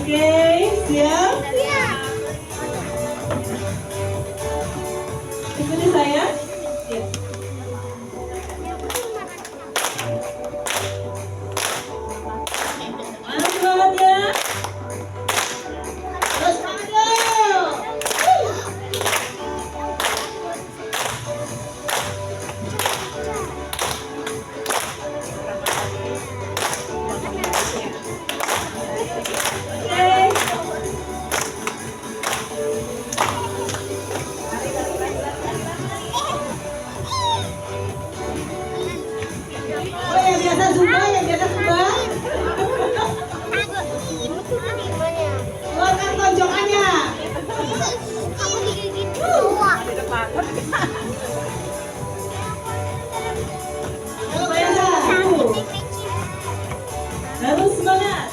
Oke, siap? Ikuti saya. Ya. Semangat ya. Terus maju. Yang biasa zumba. Keluarkan tonjokannya. Harus semangat.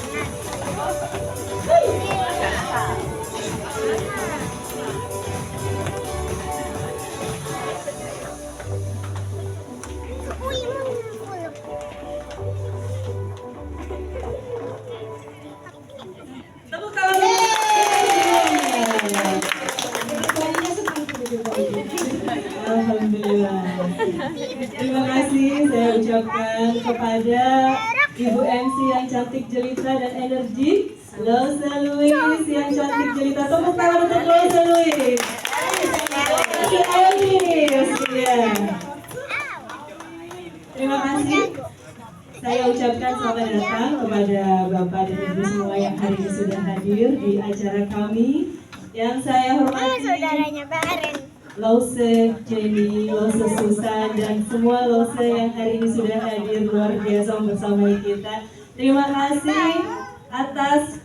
Tepuk tangan. Alhamdulillah. Terima kasih saya ucapkan kepada Ibu MC yang cantik, jelita dan energi, Lose Louis yang cantik, jelita. Tepuk tangan untuk Lose Louis. Terima kasih. Saya ucapkan selamat datang kepada Bapak dan Ibu semua yang hari ini sudah hadir di acara kami. Yang saya hormati Lose Jenny, Lose Susan, dan semua Lose yang hari ini sudah hadir luar biasa bersama kita. Terima kasih atas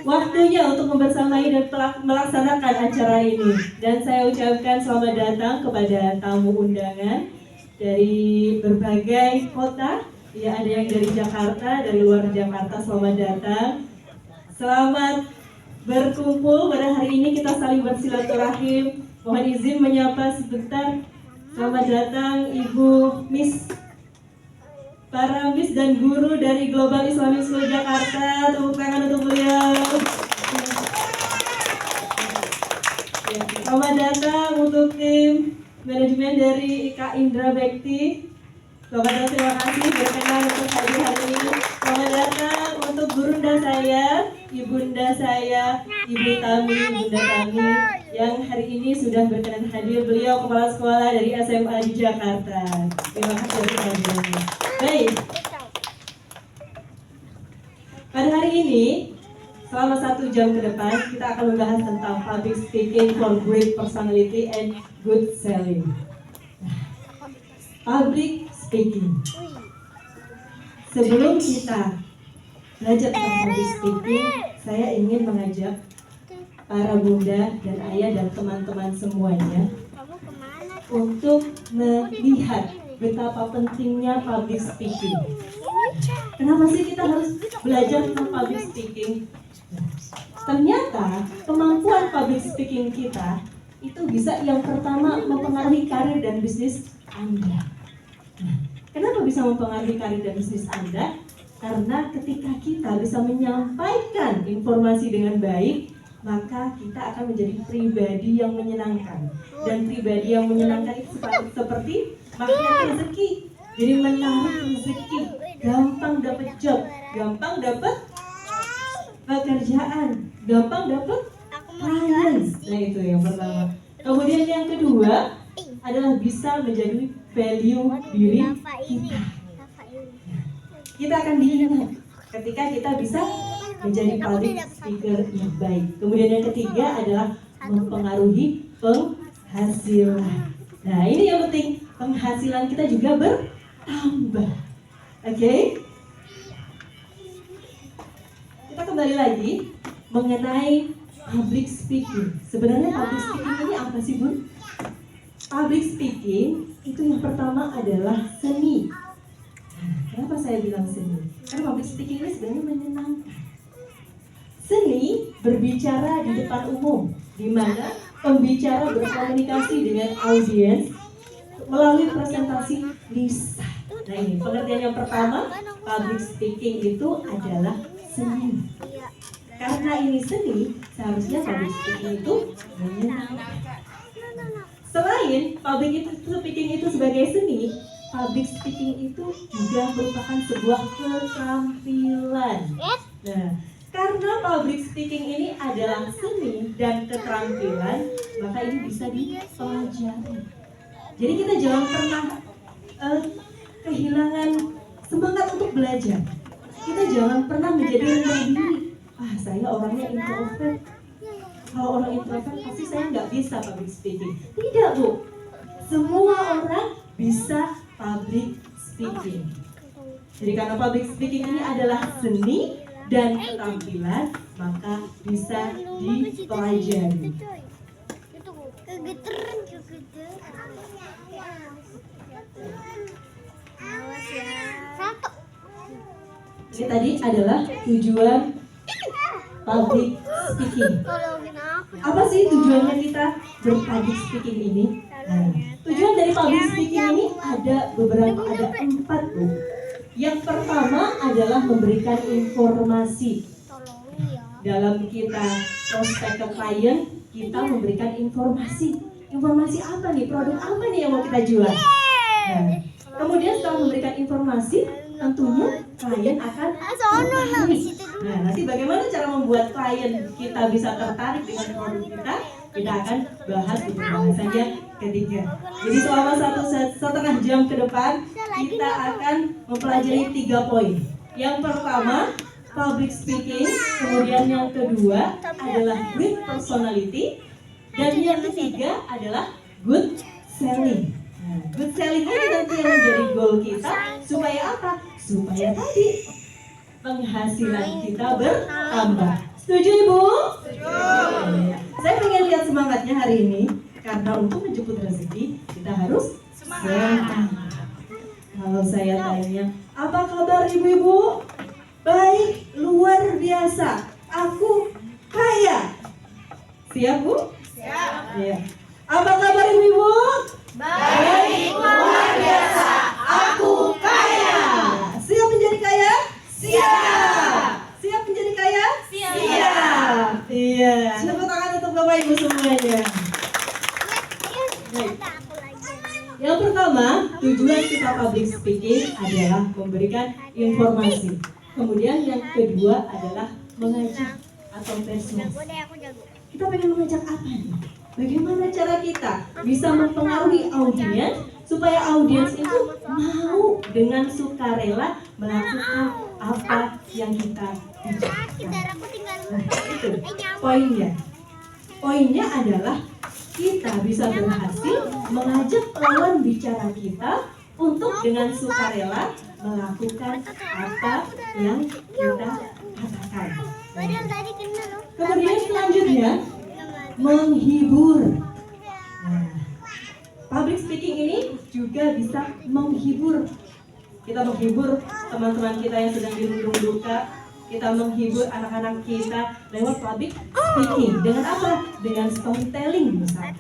waktunya untuk membersamai dan melaksanakan acara ini. Dan saya ucapkan selamat datang kepada tamu undangan dari berbagai kota. Ya, ada yang dari Jakarta, dari luar Jakarta. Selamat datang. Selamat berkumpul pada hari ini, kita saling bersilaturahim. Mohon izin menyapa sebentar. Selamat datang Ibu Miss, para Miss dan guru dari Global Islamic School Jakarta. Tepuk tangan untuk beliau. Selamat datang untuk tim manajemen dari IKA Indra Bekti. Selamat datang, terima kasih berkenan untuk hadir hari ini. Selamat datang untuk burunda saya, ibunda saya, Ibu Tami, Bunda Tami, yang hari ini sudah berkenan hadir. Beliau kepala sekolah dari SMA di Jakarta. Terima kasih atas hadirnya. Baik. Pada hari ini, selama 1 jam ke depan, kita akan membahas tentang public speaking for great personality and good selling. Public speaking. Sebelum kita belajar tentang public speaking, saya ingin mengajak para bunda dan ayah dan teman-teman semuanya untuk melihat betapa pentingnya public speaking. Kenapa sih kita harus belajar tentang public speaking? Ternyata kemampuan public speaking kita itu bisa yang pertama mempengaruhi karir dan bisnis Anda. Kenapa bisa mempengaruhi karir dan bisnis Anda? Karena ketika kita bisa menyampaikan informasi dengan baik, maka kita akan menjadi pribadi yang menyenangkan. Dan pribadi yang menyenangkan itu seperti magnet rezeki. Jadi menarik rezeki, gampang dapat job, gampang dapat pekerjaan, gampang dapat klien. Nah, itu yang pertama. Kemudian yang kedua adalah bisa menjadi value diri kita. Kita akan diingat ketika kita bisa menjadi public speaker yang baik. Kemudian yang ketiga adalah mempengaruhi penghasilan. Nah, ini yang penting, penghasilan kita juga bertambah. Oke? Kita kembali lagi mengenai public speaking. Sebenarnya public speaking ini apa sih, Bun? Public speaking itu yang pertama adalah seni. Kenapa saya bilang seni? Karena public speaking ini sebenarnya menyenangkan. Seni berbicara di depan umum, di mana pembicara berkomunikasi dengan audiens melalui presentasi lisan. Nah, ini pengertian yang pertama, public speaking itu adalah seni. Karena ini seni, seharusnya public speaking itu menyenangkan. Selain public speaking itu sebagai seni, public speaking itu juga merupakan sebuah keterampilan. Nah, karena public speaking ini adalah seni dan keterampilan, maka ini bisa dipelajari. Jadi kita jangan pernah kehilangan semangat untuk belajar. Kita jangan pernah menjadi rendah diri. Saya orangnya introvert. Kalau orang introvert pasti saya nggak bisa public speaking. Tidak, Bu. Semua orang bisa public speaking. Jadi karena public speaking ini adalah seni dan keterampilan, maka bisa dipelajari. Ini tadi adalah tujuan public speaking. Apa sih tujuannya kita berpublic speaking ini? Nah, tujuan dari public speaking ini ada 4, Bu. Yang pertama adalah memberikan informasi. Dalam kita prospek ke klien, kita memberikan informasi. Informasi apa nih? Produk apa nih yang mau kita jual? Nah, kemudian setelah memberikan informasi, tentunya klien akan tertarik. Nah, nanti bagaimana cara membuat klien kita bisa tertarik dengan produk kita? Kita akan bahas di pembahasan yang ketiga. Jadi selama 1,5 jam ke depan, kita akan mempelajari 3 poin. Yang pertama, public speaking. Kemudian yang kedua adalah great personality. Dan yang ketiga adalah good selling. Nah, good selling ini nanti yang menjadi goal kita. Supaya apa? Supaya tadi penghasilan kita bertambah. Setuju, Ibu? Setuju. Saya pengen lihat semangatnya hari ini. Karena untuk menjemput rezeki, kita harus semangat. Kalau saya tanya, apa kabar ibu-ibu? Baik, luar biasa. Aku kaya. Siap, Bu? Siap. Ya. Apa kabar ibu-ibu? Baik, luar biasa. Aku kaya. Siap menjadi kaya? Siap. Siap menjadi kaya? Siap. Iya. Tepuk tangan untuk Bapak Ibu semuanya. Baik. Yang pertama, tujuan kita public speaking adalah memberikan informasi. Kemudian yang kedua adalah mengajak atau persuasi. Kita pengen mengajak apa nih? Bagaimana cara kita bisa mempengaruhi audiens supaya audiens itu mau dengan sukarela melakukan apa yang kita ajarkan. Nah, itu poinnya. Poinnya adalah kita bisa berhasil mengajak lawan bicara kita untuk dengan sukarela melakukan apa yang kita katakan. Kemudian selanjutnya menghibur. Nah, public speaking ini juga bisa menghibur. Kita menghibur teman-teman kita yang sedang dirundung duka. Kita menghibur anak-anak kita lewat public speaking. Dengan apa? Dengan storytelling misalnya.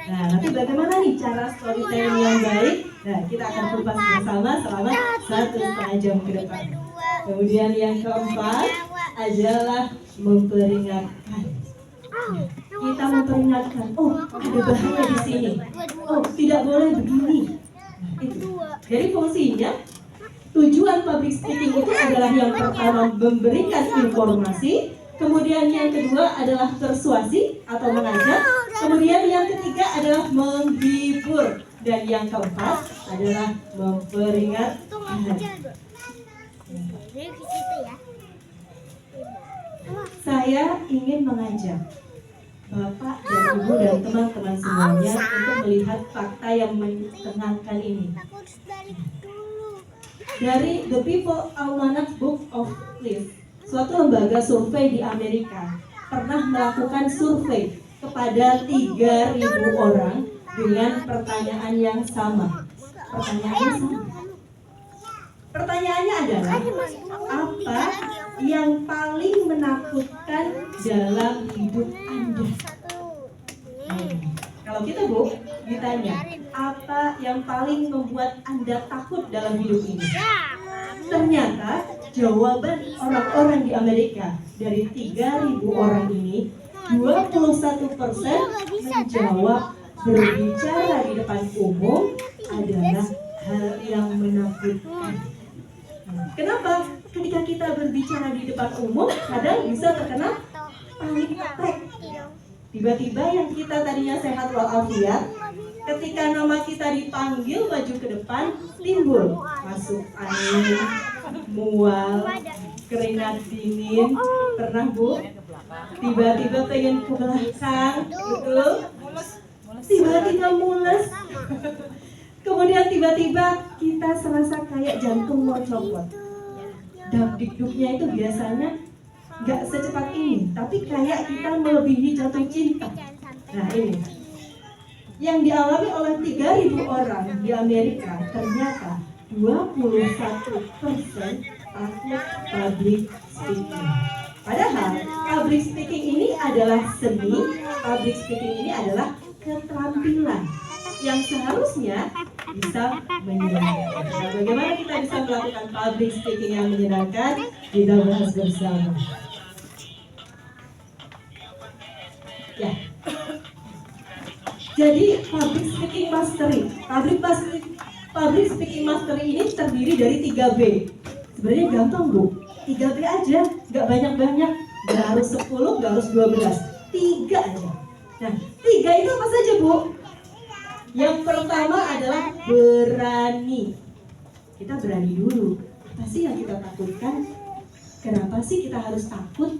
Nah, nanti bagaimana nih cara storytelling yang baik? Nah, kita akan kupas bersama selama 1,5 jam ke depan. Kemudian yang keempat adalah memperingatkan. Nah, kita memperingatkan, oh ada bahaya di sini. Oh tidak boleh begini. Nah, itu. Jadi fungsinya, tujuan public speaking itu adalah yang pertama memberikan informasi, kemudian yang kedua adalah persuasi atau mengajak, kemudian yang ketiga adalah menghibur, dan yang keempat adalah memperingatkan. Saya ingin mengajak Bapak dan Ibu dan teman-teman semuanya untuk melihat fakta yang menenangkan ini. Dari The People Almanac Book of Life, suatu lembaga survei di Amerika pernah melakukan survei kepada 3.000 orang dengan pertanyaan yang sama. Pertanyaannya adalah, apa yang paling menakutkan dalam hidup Anda? Kalau kita, Bu, ditanya, apa yang paling membuat Anda takut dalam hidup ini? Ternyata jawaban orang-orang di Amerika. Dari 3.000 orang ini, 21% menjawab berbicara di depan umum adalah hal yang menakutkan. Kenapa? Ketika kita berbicara di depan umum, kadang bisa terkena panic attack. Tiba-tiba yang kita tadinya sehat walafiat, ketika nama kita dipanggil maju ke depan, timbul masuk angin, mual, keringat dingin. Pernah Bu? Tiba-tiba pengen ke belakang, betul? Tiba-tiba mules. Kemudian tiba-tiba kita serasa kayak jantung mau copot. Dikduknya itu biasanya nggak secepat ini, tapi kayak kita melebihi jatuh cinta. Nah ini yang dialami oleh 3.000 orang di Amerika, ternyata 21% takut public speaking. Padahal public speaking ini adalah seni, public speaking ini adalah keterampilan yang seharusnya bisa menyenangkan. Nah, bagaimana kita bisa melakukan public speaking yang menyenangkan? Kita bahas bersama. Ya. Jadi public speaking mastery, public speaking mastery ini terdiri dari 3B. Sebenarnya gampang Bu, 3B aja, nggak banyak-banyak, nggak harus 10, nggak harus 12, 3 aja. Nah, 3 itu apa saja Bu? Yang pertama adalah berani. Kita berani dulu. Apa sih yang kita takutkan? Kenapa sih kita harus takut?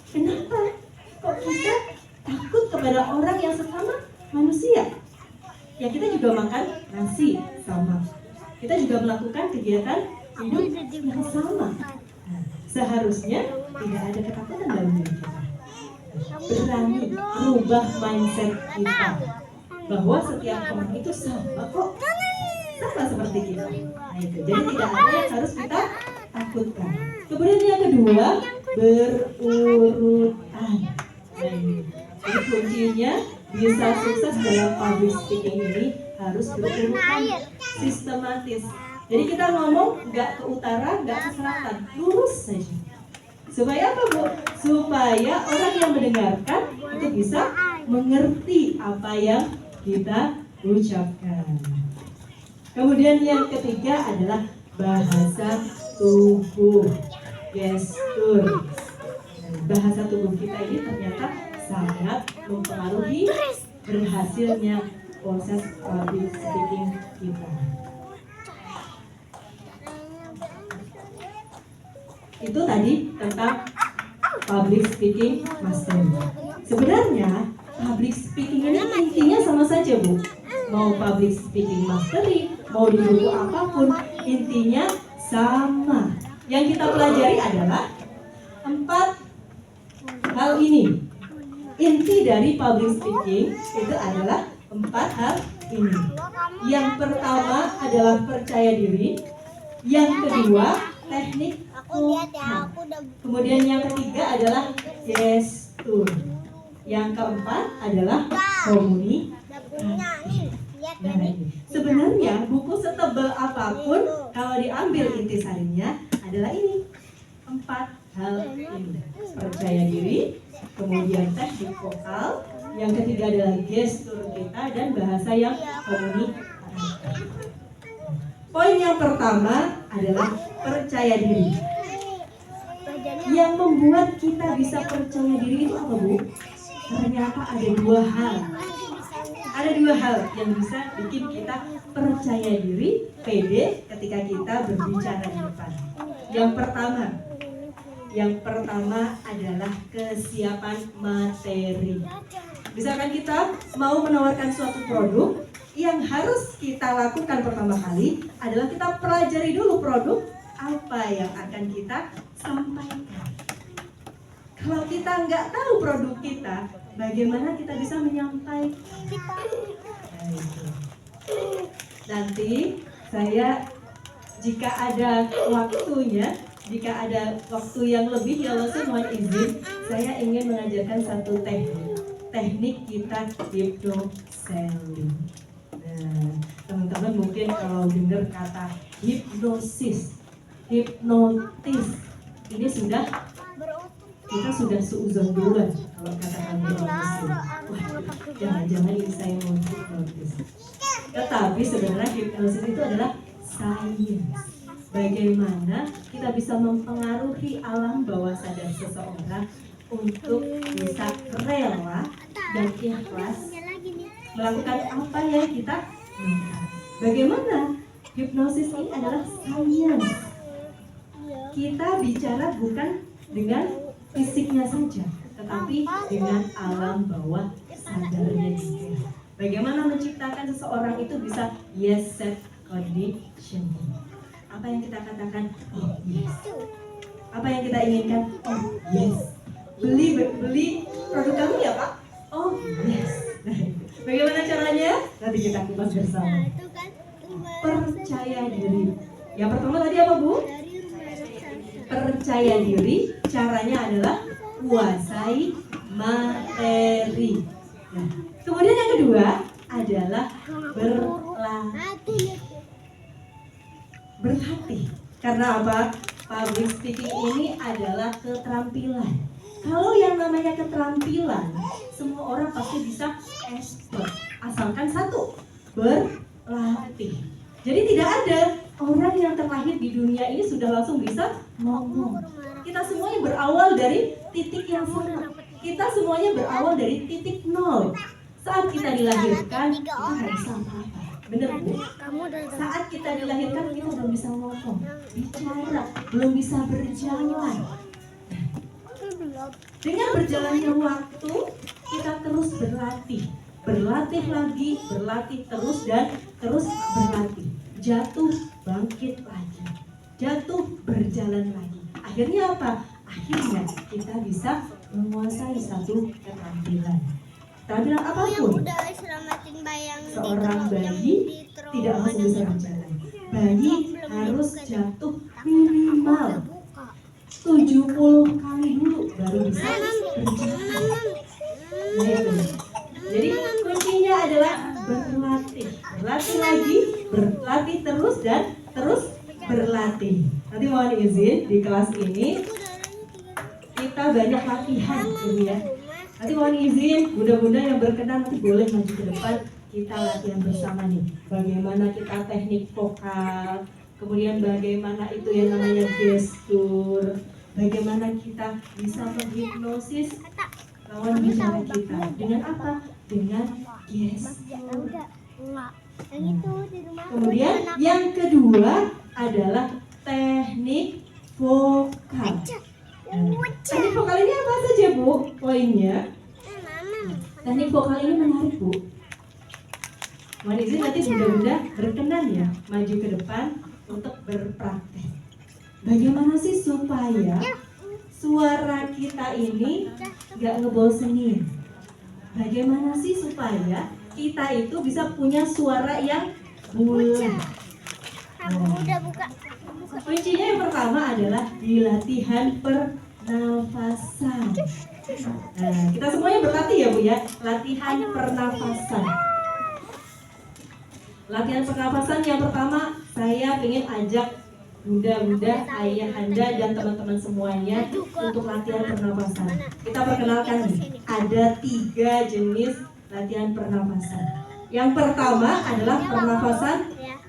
Kenapa? Kok kita takut kepada orang yang sesama manusia? Ya kita juga makan nasi sama. Kita juga melakukan kegiatan hidup yang sama. Nah, seharusnya tidak ada ketakutan dalam diri kita. Berani merubah mindset kita bahwa setiap orang itu sama kok, sama seperti kita. Nah, itu. Jadi tidak ada yang harus kita takutkan. Kemudian yang kedua, berurutan. Nah, jadi kuncinya bisa sukses dalam public speaking ini harus berurutan, sistematis. Jadi kita ngomong nggak ke utara, nggak ke selatan, lurus saja. Supaya apa Bu? Supaya orang yang mendengarkan itu bisa mengerti apa yang kita ucapkan. Kemudian yang ketiga adalah bahasa tubuh, gestur. Bahasa tubuh kita ini ternyata sangat mempengaruhi berhasilnya proses public speaking kita. Itu tadi tentang public speaking mastery. Sebenarnya public speaking ini intinya sama saja Bu. Mau public speaking mastery, mau di buku apapun, intinya sama. Yang kita pelajari adalah 4 hal ini. Inti dari public speaking itu adalah 4 hal ini. Yang pertama adalah percaya diri. Yang kedua, teknik. Kemudian yang ketiga adalah gestur. Yang keempat adalah komunikasi. Nah, sebenarnya buku setebal apapun kalau diambil intisarinya adalah ini 4 hal ini. Percaya diri, kemudian teknik vokal, yang ketiga adalah gestur kita dan bahasa yang komunikasi. Poin yang pertama adalah percaya diri. Yang membuat kita bisa percaya diri itu apa Bu? Ternyata ada 2 hal. Ada 2 hal yang bisa bikin kita percaya diri, pede ketika kita berbicara di depan. Yang pertama adalah kesiapan materi. Misalkan kita mau menawarkan suatu produk, yang harus kita lakukan pertama kali adalah kita pelajari dulu produk apa yang akan kita sampaikan. Kalau kita nggak tahu produk kita, bagaimana kita bisa menyampaikan? Nanti saya jika ada waktunya, jika ada waktu yang lebih, ya Allah mohon izin, saya ingin mengajarkan satu teknik kita hypno selling. Nah, Nah, teman-teman mungkin kalau dengar kata hipnosis, hipnotis, ini sudah kita sudah seuzon duluan kalau katakan hipnosis. Wah, jangan-jangan ini saya mau hipnotis. Tetapi sebenarnya hipnosis itu adalah sains. Bagaimana kita bisa mempengaruhi alam bawah sadar seseorang untuk bisa rela dan ikhlas melakukan apa yang kita minta. Bagaimana? Hipnosis ini adalah sains. Kita bicara bukan dengan fisiknya saja, tetapi dengan alam bawah sadarnya juga. Bagaimana menciptakan seseorang itu bisa yes set condition. Apa yang kita katakan? Oh yes. Apa yang kita inginkan? Oh yes. Beli produk kami ya Pak? Oh yes. Bagaimana caranya? Nanti kita kupas bersama. Percaya diri. Yang pertama tadi apa Bu? Percaya diri. Caranya adalah kuasai materi. Nah, kemudian yang kedua adalah berlatih. Karena apa? Public speaking ini adalah keterampilan. Kalau yang namanya keterampilan, semua orang pasti bisa expert. Asalkan satu, berlatih. Jadi tidak ada orang yang terlahir di dunia ini sudah langsung bisa ngomong. Kita semuanya berawal dari titik yang sama. Kita semuanya berawal dari titik nol. Saat kita dilahirkan, kita nggak bisa apa-apa. Bener Bu? Saat kita dilahirkan, kita belum bisa ngomong, bicara, belum bisa berjalan. Dengan berjalannya waktu, kita terus berlatih. Berlatih lagi, berlatih terus dan terus berlatih. Jatuh, bangkit lagi. Jatuh, berjalan lagi. Akhirnya apa? Akhirnya kita bisa menguasai satu keterampilan. Keterampilan apapun. Seorang bayi tidak langsung bisa berjalan. Bayi harus jatuh minimal 70 kali dulu baru bisa berjalan. Jadi kuncinya adalah berlatih. Berlatih lagi, berlatih terus dan terus berlatih. Nanti mohon izin di kelas ini kita banyak latihan gitu ya. Nanti mohon izin bunda-bunda yang berkenan nanti boleh maju ke depan, kita latihan bersama nih. Bagaimana kita teknik vokal, kemudian bagaimana itu yang namanya gestur, bagaimana kita bisa menghipnosis lawan bicara kita. Dengan apa? Dengan gestur. Kemudian yang kedua adalah teknik vokal. Teknik vokal ini apa saja Bu? Poinnya. Teknik vokal ini menarik Bu. Mohon izin nanti bunda-bunda berkenan ya maju ke depan untuk berpraktek. Bagaimana sih supaya suara kita ini gak ngebosenin? Bagaimana sih supaya kita itu bisa punya suara yang bulat? Kuncinya yang pertama adalah di latihan pernafasan. Nah, kita semuanya berlatih ya Bu ya, latihan pernafasan. Latihan pernafasan yang pertama saya ingin ajak bunda-bunda, ayahanda dan teman-teman semuanya untuk latihan pernafasan. Kita perkenalkan nih, ada 3 jenis latihan pernafasan. Yang pertama adalah pernafasan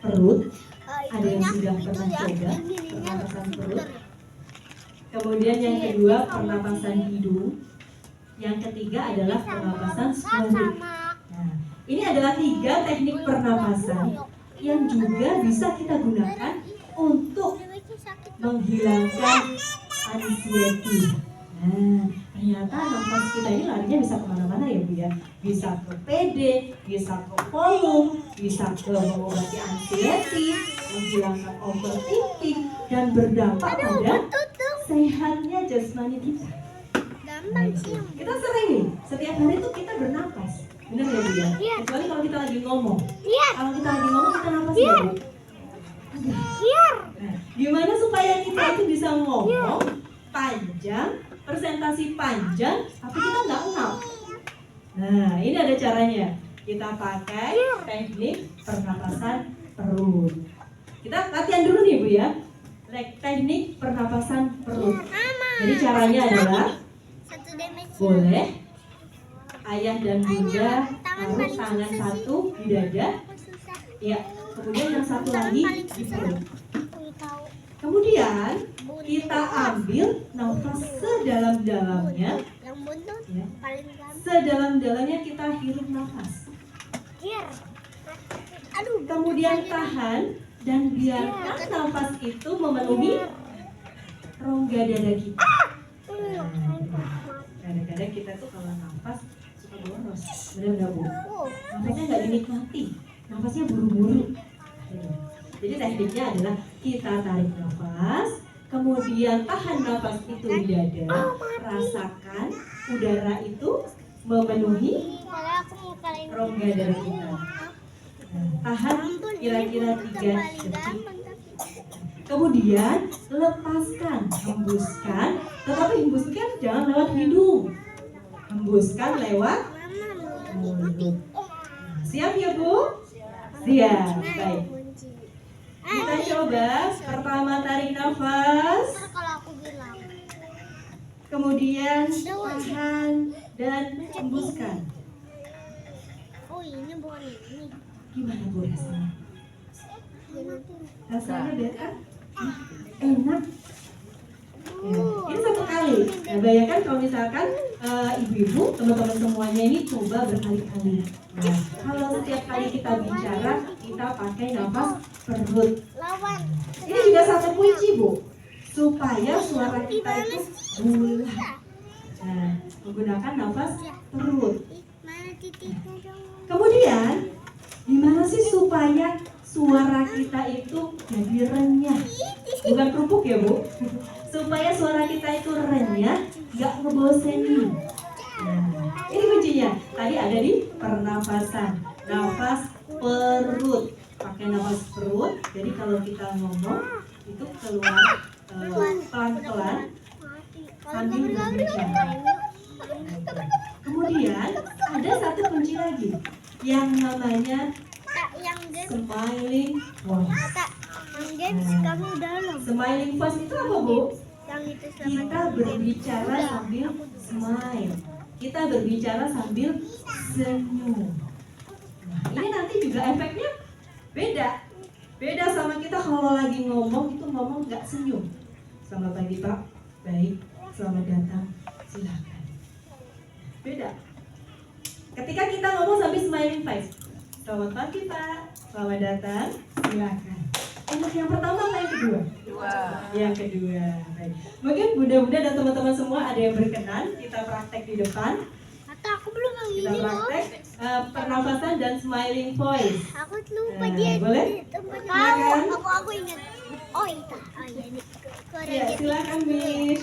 perut. Ada yang sudah pernah coba pernapasan perut. Kemudian yang kedua pernapasan hidung. Yang ketiga adalah pernapasan swallow. Nah, ini adalah 3 teknik pernapasan yang juga bisa kita gunakan untuk menghilangkan anxiety. Nah, ternyata nafas kita ini larinya bisa kemana-mana ya Bu ya. Bisa ke PD, bisa ke volume, bisa ke mengobati anxiety, menghilangkan overthinking, dan berdampak pada sehatnya jasmani kita. Nah, kita sering nih, setiap hari tuh kita bernapas. Benar ya Bu ya? Kecuali kalau kita lagi ngomong. Kalau kita lagi ngomong kita napas ya Bu? Nah, gimana supaya kita itu bisa ngomong panjang, presentasi panjang, tapi kita nggak ngap. Nah, ini ada caranya. kita pakai teknik pernapasan perut. Kita latihan dulu nih Bu ya. Teknik pernapasan perut. Jadi caranya adalah boleh ayah dan bunda taruh tangan satu di dada, ya, kemudian yang satu lagi di perut. Kemudian kita ambil nafas sedalam-dalamnya, ya. Sedalam-dalamnya kita hirup nafas. Kemudian tahan dan biarkan nafas itu memenuhi rongga dada kita. Kadang-kadang kita tuh kalau nafas suka boros, benar nggak Bu? Nafasnya nggak dinikmati, nafasnya buru-buru. Jadi tekniknya adalah kita tarik nafas, kemudian tahan nafas itu di dada, rasakan udara itu memenuhi rongga dada kita. Tahan kira-kira 3 detik. Kemudian lepaskan, hembuskan, tetapi hembuskan jangan lewat hidung, hembuskan lewat mulut. Siap ya Bu? Siap, baik. Kita coba, pertama tarik nafas, kemudian tahan dan hembuskan. Oh ini bukan ini. Gimana Bu rasanya? Rasanya beda? Enak. Ya, ini satu kali. Nah, bayangkan kalau misalkan ibu-ibu, teman-teman semuanya ini coba berkali-kali. Nah, kalau setiap kali kita bicara, kita pakai nafas perut. Ini juga satu kunci Bu, supaya suara kita itu bulat. Nah, menggunakan nafas perut. Kemudian, gimana sih supaya suara kita itu jadi renyah? Bukan kerupuk ya Bu. Supaya suara kita itu renyah, gak ngebosenin. Nah, ini kuncinya. Tadi ada di pernafasan, nafas perut. Pakai nafas perut. Jadi kalau kita ngomong itu keluar pelan-pelan sambil berbicara. Kemudian ada satu kunci lagi yang namanya smiling voice. Smiling voice itu apa Bu? Kita berbicara sambil smile. Kita berbicara sambil senyum. Nah, ini nanti juga efeknya beda. Beda sama kita kalau lagi ngomong itu ngomong nggak senyum. Selamat pagi Pak. Baik. Selamat datang. Silakan. Beda. Ketika kita ngomong sambil smiling face. Selamat pagi Pak. Selamat datang. Silakan. Enak yang pertama atau yang kedua? Yang kedua. Baik. Mungkin bunda-bunda dan teman-teman semua ada yang berkenan kita praktek di depan. Atau aku belum yang Kita ini loh. praktek pernafasan dan smiling voice. Aku lupa dia. Boleh? Silakan. Aku ingat. Oh itu. Oh iya ini. Ya, silakan Miss.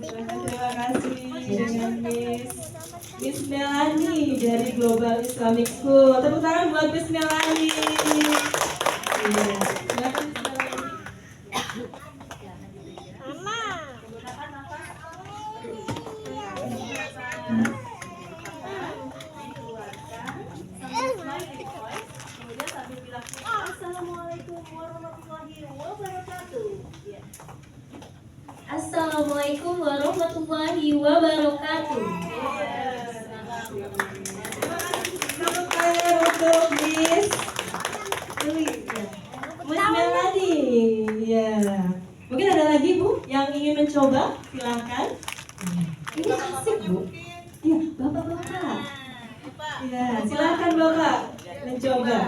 Terima kasih dengan Miss Melani dari Global Islamic School. Tepuk tangan buat Miss Melani. Iya, silakan Miss Melani. Mama. Menggunakan nafas kemudian sambil bilang Assalamualaikum warahmatullahi wabarakatuh. Ya. Assalamualaikum warahmatullahi wabarakatuh. Tepuk tangan untuk Miss Melani. Ya. Mungkin ada lagi Bu yang ingin mencoba? Silakan. Ini asik Bu. Iya, Bapak-bapak. Ya, silakan Bapak mencoba.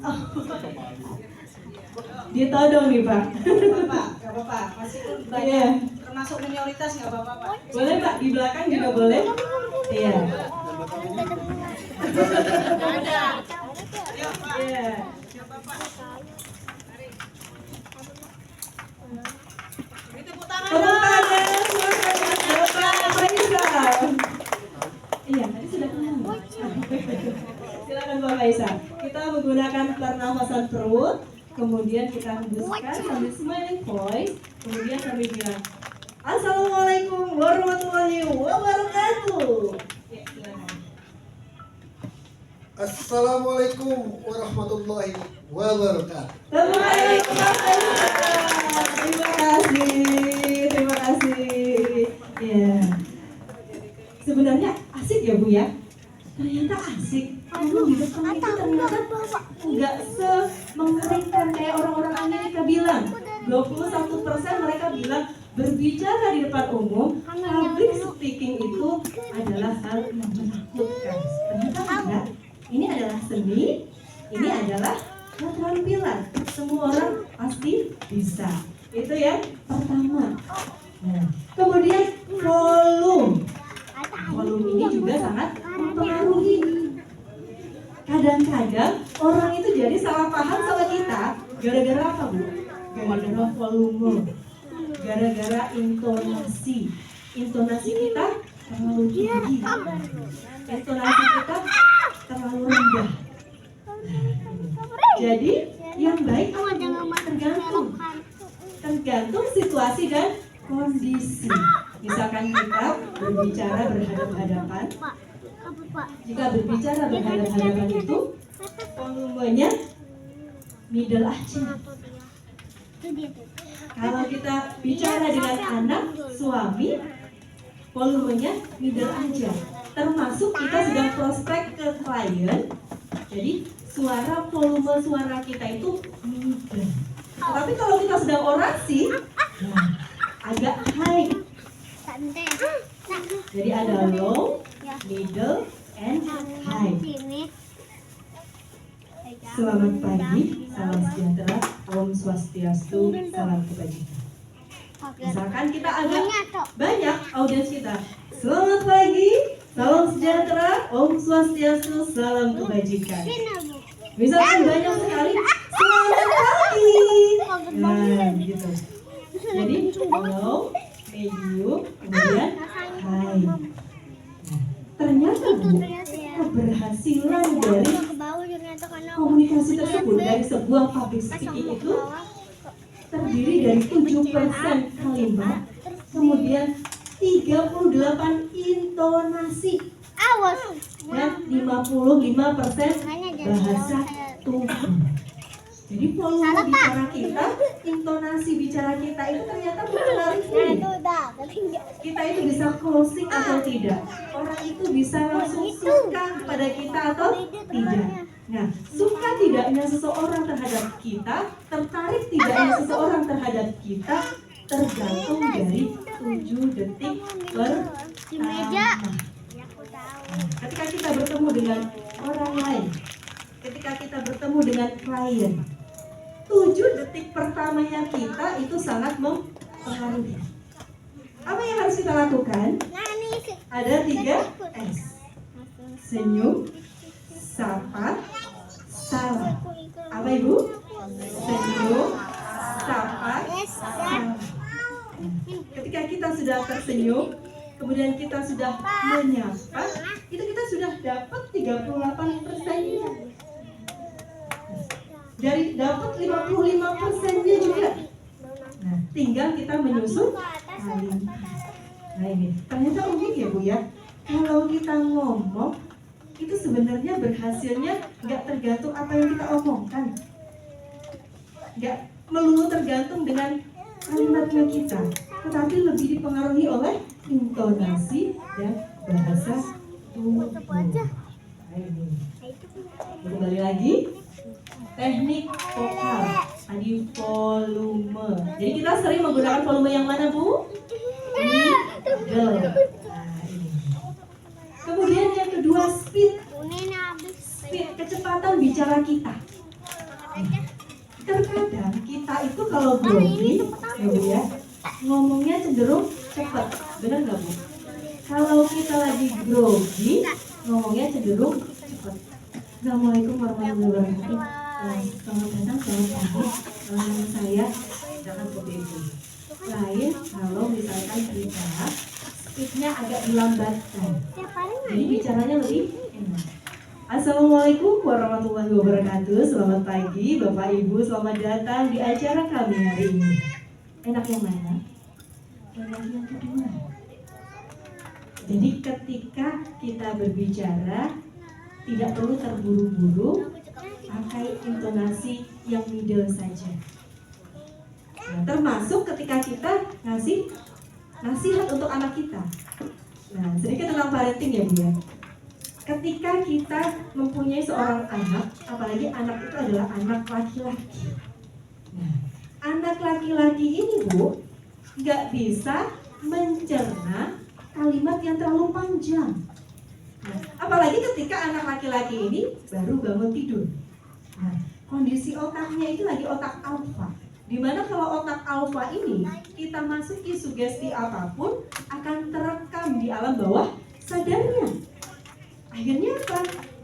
Oh. Ditodong nih Pak. Pak, nggak apa-apa. Masih banyak Iya. termasuk minoritas nggak apa-apa Pak. Boleh Pak, di belakang juga boleh. Iya. Iya. Ini tepuk tangan. Tepuk tangan, silakan Mas Bapak Faisal. Iya, tadi sudah kenal. Silakan Bapak Faisal. Kita menggunakan pernafasan perut, kemudian kita hembuskan sambil smiling voice, kemudian sambil bilang Assalamualaikum warahmatullahi wabarakatuh. Ya, silakan. Assalamualaikum warahmatullahi wabarakatuh. Terima kasih. Ya. Sebenarnya asik ya Bu ya. Ternyata asik. Kalau di depan itu ternyata nggak semengerikan kayak orang-orang Amerika bilang. 21% mereka bilang berbicara di depan umum, public speaking itu adalah hal yang menakutkan. Ternyata enggak. Ini adalah seni, ini adalah keterampilan. Semua orang pasti bisa. Itu yang pertama. Nah, kemudian volume. Volume ini juga sangat mempengaruhi. Kadang-kadang orang itu jadi salah paham sama kita gara-gara apa Bu? Gara-gara volume, gara-gara intonasi. Intonasi kita terlalu tinggi, intonasi kita terlalu rendah. Jadi yang baik tergantung situasi dan kondisi. Misalkan kita berbicara berhadapan-hadapan, jika berbicara berhadapan-hadapan itu volumenya middle aja. Kalau kita bicara dengan anak, suami, volumenya middle aja. Termasuk kita sedang prospek ke klien, jadi volume suara kita itu middle. Tapi kalau kita sedang orasi, nah, agak high. Jadi ada low, middle, and high. Selamat pagi, salam sejahtera, Om Swastiastu, salam kebajikan. Misalkan kita agak banyak audiens kita. Selamat pagi, salam sejahtera, Om Swastiastu, salam kebajikan. Misalkan banyak sekali, selamat pagi. Nah, gitu. Jadi low, medium, kemudian high. Ternyata Bu, keberhasilan dari komunikasi tersebut dari sebuah public speaking itu terdiri dari 7% kalimat, kemudian 38 intonasi, dan 55% bahasa tubuh. Jadi volume bicara kita, intonasi bicara kita itu ternyata mempengaruhi kita itu bisa closing atau tidak. Orang itu bisa langsung suka kepada kita atau tidak. Nah, suka tidaknya seseorang terhadap kita, tertarik tidaknya seseorang terhadap kita, tergantung dari 7 detik pertama. Ketika kita bertemu dengan orang lain, ketika kita bertemu dengan klien, 7 detik pertamanya kita itu sangat mempengaruhi. Apa yang harus kita lakukan? Ada 3 S. Senyum, sapa, salam. Apa Ibu? Senyum, sapa, salam. Ketika kita sudah tersenyum, kemudian kita sudah menyapa, itu kita sudah dapat 38%-nya. Dari dapat 55%-nya juga. Nah, tinggal kita menyusun kalimat. Nah ini, ternyata unik ya Bu ya. Kalau kita ngomong, itu sebenarnya berhasilnya nggak tergantung apa yang kita omongkan. Nggak melulu tergantung dengan kalimatnya kita, tetapi lebih dipengaruhi oleh intonasi dan bahasa tubuh. Nah ini. Kembali lagi. Teknik vokal, tadi volume. Jadi kita sering menggunakan volume yang mana Bu? Middle. Nah, ini. Kemudian yang kedua speed, kecepatan bicara kita. Terkadang kita itu kalau grogi, ya Bu ya, ngomongnya cenderung cepat, benar nggak Bu? Kalau kita lagi grogi, ngomongnya cenderung cepat. Assalamualaikum warahmatullahi wabarakatuh. Selamat datang, selamat pagi. Nama saya jangan seperti itu. Lain kalau misalkan kita speednya agak dilambatkan, jadi bicaranya lebih enak. Assalamualaikum warahmatullahi wabarakatuh. Selamat pagi Bapak Ibu, selamat datang di acara kami hari ini. Enak yang mana? Enak yang kedua. Jadi ketika kita berbicara, tidak perlu terburu-buru, pakai intonasi yang middle saja. Nah, termasuk ketika kita ngasih nasihat untuk anak kita. Nah, sedikit tentang parenting ya Bu ya. Ketika kita mempunyai seorang anak, apalagi anak itu adalah anak laki-laki. Nah, anak laki-laki ini Bu, nggak bisa mencerna kalimat yang terlalu panjang. Nah, apalagi ketika anak laki-laki ini baru bangun tidur. Nah, kondisi otaknya itu lagi otak alfa. Dimana kalau otak alfa ini kita masuki sugesti apapun akan terekam di alam bawah sadarnya. Akhirnya apa?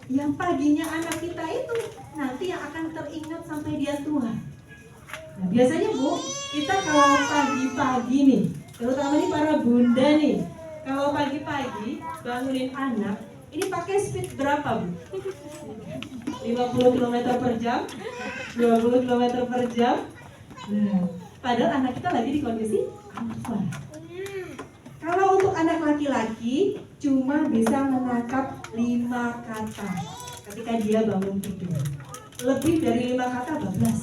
Yang paginya anak kita itu nanti yang akan teringat sampai dia tua. Nah, biasanya Bu, kita kalau pagi-pagi nih, terutama nih para bunda nih, kalau pagi-pagi bangunin anak, ini pakai speed berapa Bu? 50 km per jam, 20 km per jam. Nah, padahal anak kita lagi di kondisi alfa. Kalau untuk anak laki-laki cuma bisa menangkap 5 kata ketika dia bangun tidur. Lebih dari 5 kata bablas.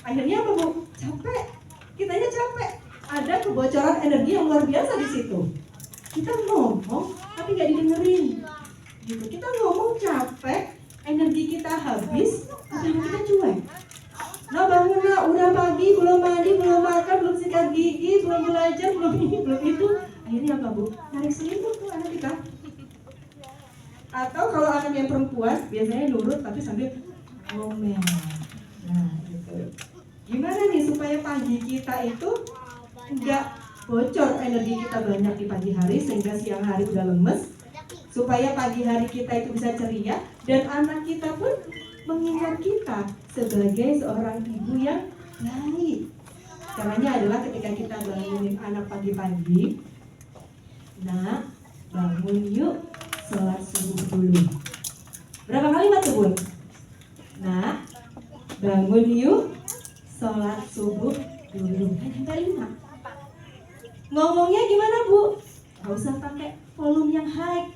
Akhirnya apa Bu? Capek. Kitanya capek. Ada kebocoran energi yang luar biasa di situ. Kita ngomong tapi nggak didengerin. Gitu. Kita ngomong capek, energi kita habis, tapi kita cuek. Nah bangun nak, udah pagi, belum mandi, belum makan, belum sikat gigi, belum belajar, belum ini, belum itu. Akhirnya apa Bu? Narik selimut tuh anak kita. Atau kalau anak yang perempuan, biasanya nurut tapi sambil ngomel. Nah gitu. Gimana nih supaya pagi kita itu nggak bocor energi kita banyak di pagi hari sehingga siang hari udah lemes, supaya pagi hari kita itu bisa ceria dan anak kita pun mengingat kita sebagai seorang ibu yang baik. Caranya adalah ketika kita bangunin anak pagi-pagi, nak bangun yuk sholat subuh dulu. Berapa kalimat tuh Bun? Nak bangun yuk sholat subuh dulu. Kan 5. Ngomongnya gimana Bu? Gak usah pakai volume yang high,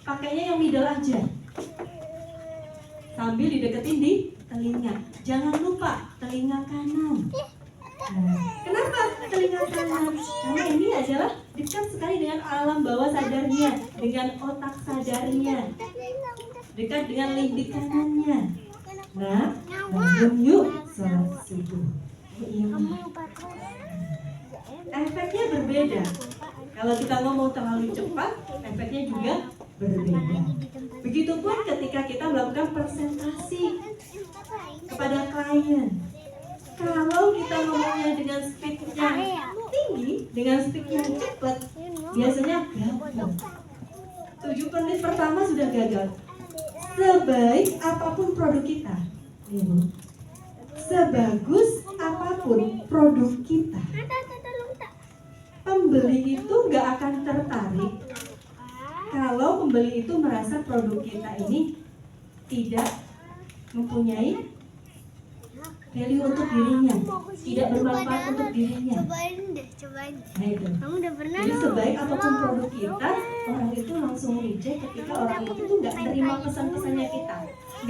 pakainya yang middle aja. Sambil dideketin di telinga. Jangan lupa telinga kanan. Nah, kenapa telinga kanan? Karena ini adalah dekat sekali dengan alam bawah sadarnya, dengan otak sadarnya, dekat dengan lindik kanannya. Nah, bangun yuk sholat subuh. Iya. Efeknya berbeda. Kalau kita ngomong terlalu cepat, efeknya juga berbeda. Begitupun ketika kita melakukan presentasi kepada klien. Kalau kita ngomongnya dengan speed yang tinggi, dengan speed yang cepat, biasanya gagal. 7 menit pertama sudah gagal. Sebaik apapun produk kita, sebagus apapun produk kita, pembeli itu nggak akan tertarik kalau pembeli itu merasa produk kita ini tidak mempunyai value untuk dirinya, tidak bermanfaat untuk dirinya. Cobain deh. Nah itu. Kamu udah pernah? Jadi sebaik apapun produk kita, orang itu langsung reject ketika orang itu tuh nggak menerima pesan-pesannya kita,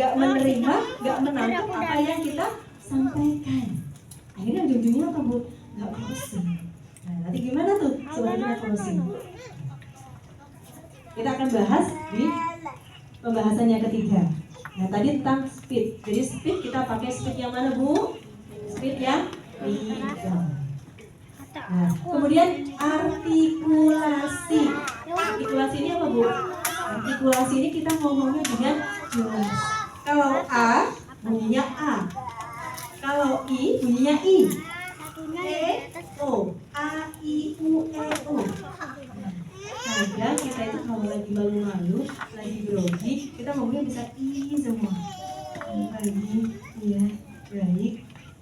nggak menerima, nggak menangkap apa yang kita sampaikan. Akhirnya ujung-ujungnya apa Bu? Nggak closing. Nah nanti gimana tuh sebenarnya closing? Kita akan bahas di pembahasan yang ketiga. Nah tadi tentang speed. Jadi speed kita pakai speed yang mana Bu? Speed yang middle. Nah, kemudian artikulasi. Artikulasi ini apa Bu? Artikulasi ini kita ngomongnya dengan jelas. Kalau A bunyinya A. Kalau I bunyinya I. E O. A I U E O. Kadang kita itu kalau lagi malu-malu, lagi grogi, kita ngomongnya bisa I semua. Pagi, iya, baik.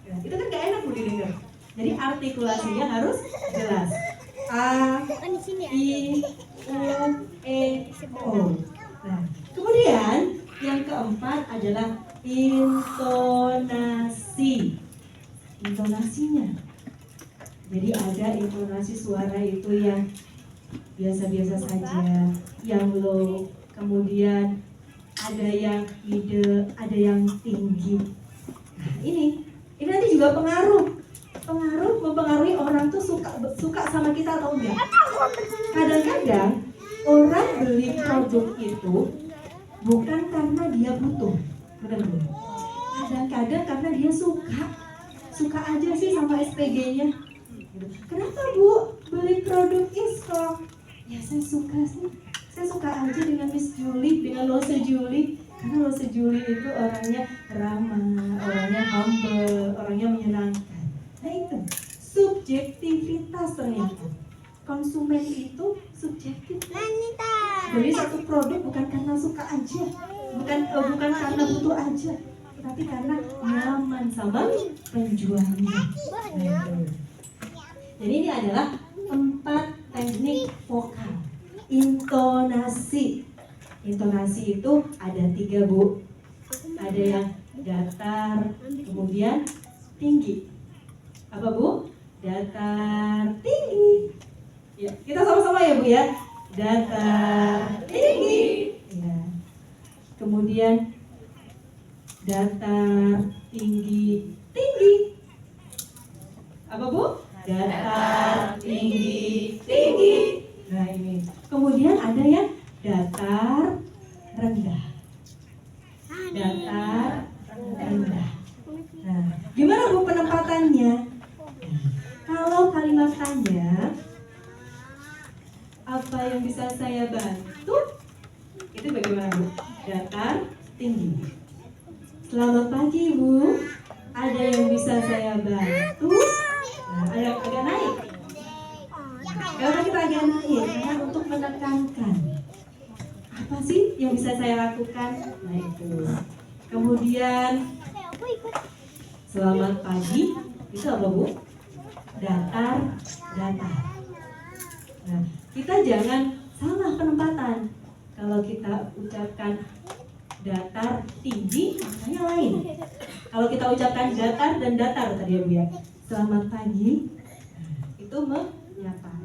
Nah, itu kan gak enak Bu didengar. Jadi artikulasinya harus jelas. A, I, U, E, O. Nah, kemudian yang keempat adalah intonasi. Intonasinya. Jadi ada intonasi suara itu yang biasa-biasa saja, yang low, kemudian ada yang middle, ada yang tinggi. Nah, ini nanti juga mempengaruhi orang tuh suka sama kita atau enggak. Kadang-kadang orang beli produk itu bukan karena dia butuh, benar belum? Kadang-kadang karena dia suka aja sih sama SPG-nya. Kenapa Bu beli produk Iskom? Ya saya suka sih. Saya suka aja dengan Miss Julie, dengan Lose Julie. Karena Lose Julie itu orangnya ramah, orangnya humble, orangnya menyenangkan. Nah itu subjektivitas ternyata. Konsumen itu subjektif. Beli satu produk bukan karena suka aja, bukan karena butuh aja, tapi karena nyaman sama penjualnya. Jadi ini adalah 4 teknik vokal. Intonasi. Intonasi itu ada 3 Bu. Ada yang datar, kemudian tinggi. Apa Bu? Datar, tinggi. Ya, kita sama-sama ya Bu ya. Datar, tinggi. Ya. Kemudian datar, tinggi, tinggi. Apa Bu? Datar, tinggi, tinggi. Nah ini. Kemudian ada yang datar, rendah. Datar, rendah. Nah, gimana Bu penempatannya? Kalau kalimat tanya, apa yang bisa saya bantu? Itu bagaimana Bu? Datar, tinggi. Selamat pagi Bu. Ada yang bisa saya bantu? Nah, agak naik. Kalau kita agak naik, karena untuk menekankan. Apa sih yang bisa saya lakukan? Nah itu. Kemudian, selamat pagi. Itu apa Bu? Datar, datar. Nah, kita jangan salah penempatan. Kalau kita ucapkan datar, tinggi, maknanya lain. Kalau kita ucapkan datar dan datar tadi ya Bu ya. Selamat pagi, itu menyapa.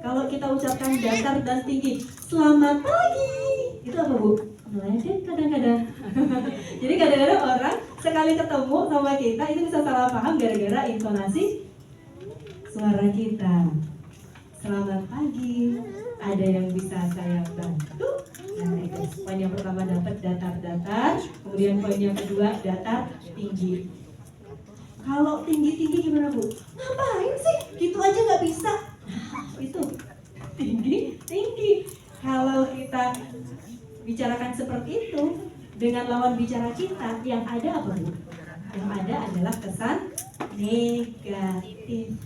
Kalau kita ucapkan datar dan tinggi, selamat pagi, itu apa Bu? Meledek kadang-kadang. Jadi kadang-kadang orang sekali ketemu sama kita itu bisa salah paham gara-gara intonasi suara kita. Selamat pagi, ada yang bisa saya bantu? Nah itu, poin yang pertama dapat datar-datar, kemudian poin yang kedua datar tinggi. Kalau tinggi-tinggi gimana Bu? Ngapain sih? Gitu aja nggak bisa. Nah, itu tinggi. Kalau kita bicarakan seperti itu dengan lawan bicara kita, yang ada apa Bu? Yang ada adalah kesan negatif.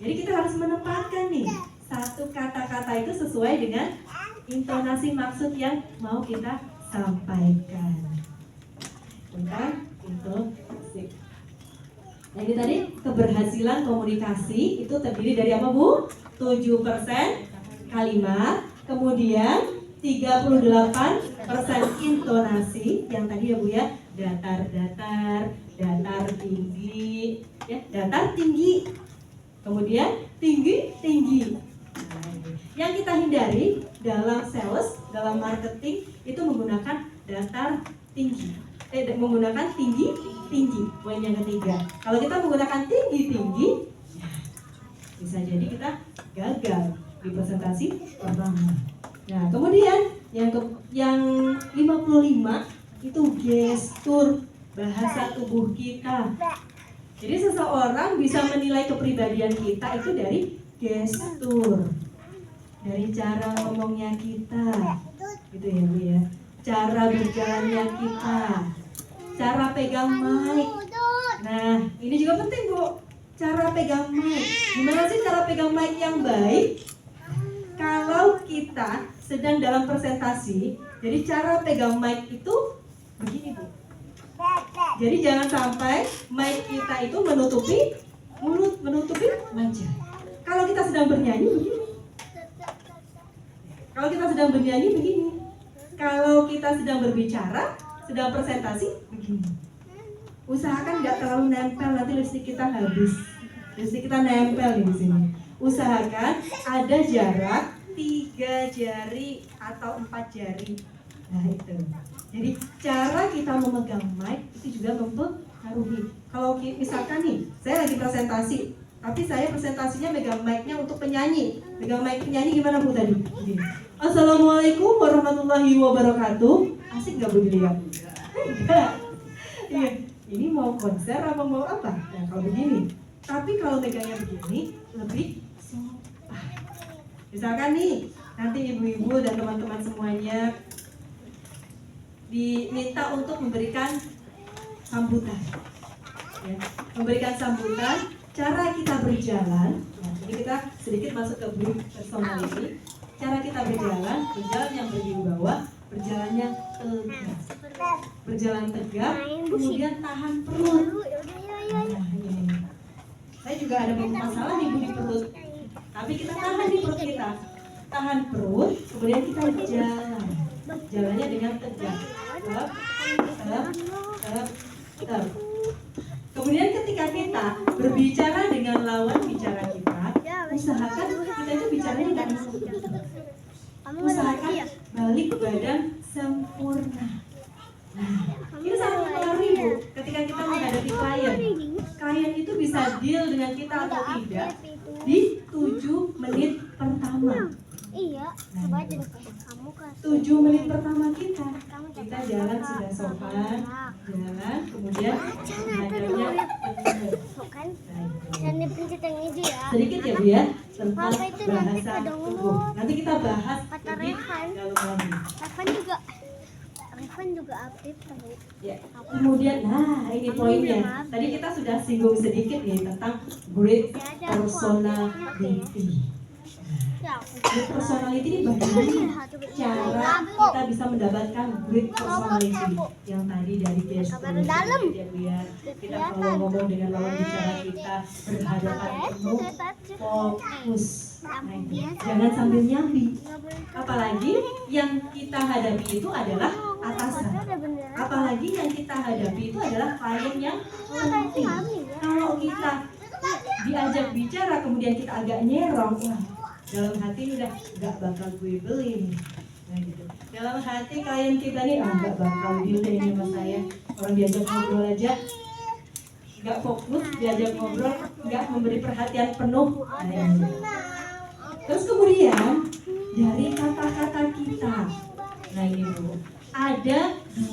Jadi kita harus menempatkan nih satu kata-kata itu sesuai dengan intonasi maksud yang mau kita sampaikan. Bukan itu sip. Nah ini tadi keberhasilan komunikasi itu terdiri dari apa Bu? 7% kalimat, kemudian 38% intonasi yang tadi ya Bu ya, datar-datar, datar tinggi, ya datar tinggi, kemudian tinggi-tinggi. Nah, yang kita hindari dalam sales, dalam marketing itu menggunakan datar tinggi. Menggunakan tinggi, poin yang ketiga. Kalau kita menggunakan tinggi, ya, bisa jadi kita gagal di presentasi pertama. Nah, kemudian yang 55 itu gestur, bahasa tubuh kita. Jadi seseorang bisa menilai kepribadian kita itu dari gestur, dari cara ngomongnya kita, gitu ya Bu ya. Cara berjalannya kita, cara pegang mic. Nah, ini juga penting Bu, cara pegang mic. Gimana sih cara pegang mic yang baik? Kalau kita sedang dalam presentasi, jadi cara pegang mic itu begini Bu. Jadi jangan sampai mic kita itu menutupi mulut, menutupi wajah. Kalau kita sedang bernyanyi begini. Kalau kita sedang bernyanyi begini. Kalau kita sedang berbicara, sedang presentasi begini. Usahakan nggak terlalu nempel, nanti lipstik kita habis. Lipstik kita nempel di sini. Usahakan ada jarak 3 jari atau 4 jari. Nah itu. Jadi cara kita memegang mic itu juga mempengaruhi. Kalau misalkan nih, saya lagi presentasi, tapi saya presentasinya megang mic-nya untuk penyanyi. Megang mic penyanyi gimana Bu tadi? Gini. Assalamualaikum warahmatullahi wabarakatuh. Asik nggak Bu dilihat? Enggak. Iya. Ini mau konser apa mau apa? Nah kalau begini. Tapi kalau megangnya begini lebih sopan. Misalkan nih, nanti ibu-ibu dan teman-teman semuanya diminta untuk memberikan sambutan. Ya, memberikan sambutan. Cara kita berjalan. Nah, jadi kita sedikit masuk ke group personality. Cara kita berjalan yang berwibawa, berjalannya tegak. Berjalan tegak, kemudian tahan perut. Nah, ini. Saya juga ada masalah nih Bu di perut. Tapi kita tahan di perut kita. Tahan perut, kemudian kita jalan. Jalannya dengan tegak. Tegak, tegak, tegak, tegak. Kemudian ketika kita berbicara dengan lawan bicara kita, usahakan kita itu bicaranya tidak usahakan balik badan sempurna. Nah, ini sangat mempengaruhi Bu. Ketika kita menghadapi klien, klien itu bisa deal dengan kita atau tidak di 7 menit pertama. Iya, coba aja deh kamu kasih. 7 menit pertama kita jalan sudah sopan, jalan, kemudian menghadapnya benar. Kan? Jangan dipencet yang ini ya. Sedikit ya Bu ya tentang Apa itu nanti bahasa pada tubuh. ngomong. Nanti kita bahas Kata lebih Rehan. dalam lagi. Revan juga update tahu. Ya. Kemudian, nah ini poinnya. Tadi kita sudah singgung sedikit nih tentang great personality. Ya, Great personality ini bagaimana cara kita bisa mendapatkan great personality yang tadi dari gestur ya Bu ya. Kita kalau ngomong dengan lawan bicara kita berhadapan penuh fokus. Nah, itu. Jangan sambil nyambi. Apalagi yang kita hadapi itu adalah atasan. Apalagi yang kita hadapi itu adalah klien yang penting. Kalau kita diajak bicara kemudian kita agak nyerong, wah, dalam hati ini udah nggak bakal gue beli nih. Nah, gitu. Dalam hati klien kita nih nggak bakal deal ini sama saya. Orang diajak ngobrol aja nggak fokus, diajak ngobrol nggak memberi perhatian penuh. Nah, ini. Terus kemudian dari kata-kata kita, nah ini Bu, ada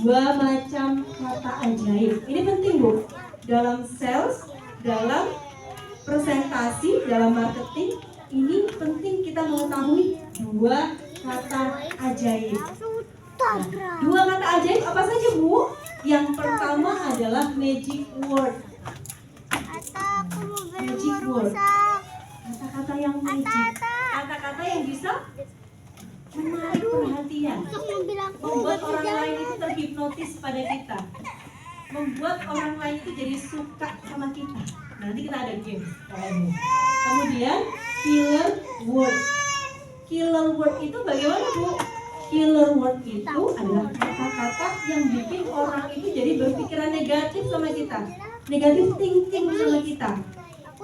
2 macam kata ajaib. Ini penting Bu, dalam sales, dalam presentasi, dalam marketing, ini penting kita mengetahui 2 kata ajaib. Nah, 2 kata ajaib apa saja Bu? Yang pertama adalah magic word. Magic word. Kata-kata yang magic. Kata-kata yang bisa menarik perhatian, membuat orang lain itu terhipnotis pada kita, membuat orang lain itu jadi suka sama kita. Nanti kita ada game kayaknya. Kemudian killer word. Killer word itu bagaimana Bu? Killer word itu adalah kata-kata yang bikin orang itu jadi berpikiran negatif sama kita, negatif thinking sama kita.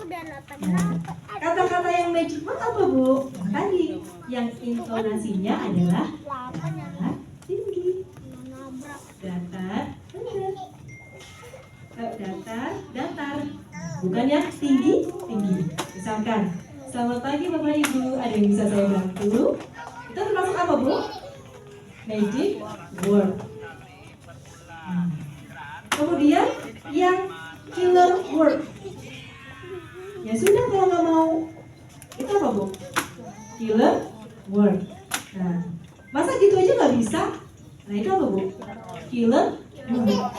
Nah, kata-kata yang magic word apa Bu? Tadi yang intonasinya adalah datar, tinggi, datar, rendah, datar, datar, bukan yang tinggi, tinggi. Misalkan, selamat pagi Bapak Ibu, ada yang bisa saya bantu? Itu termasuk apa Bu? Magic word. Kemudian yang killer word. Ya sudah kalau nggak mau, itu apa Bu? Killer word. Nah, masa gitu aja nggak bisa? Nah itu apa Bu? Killer word.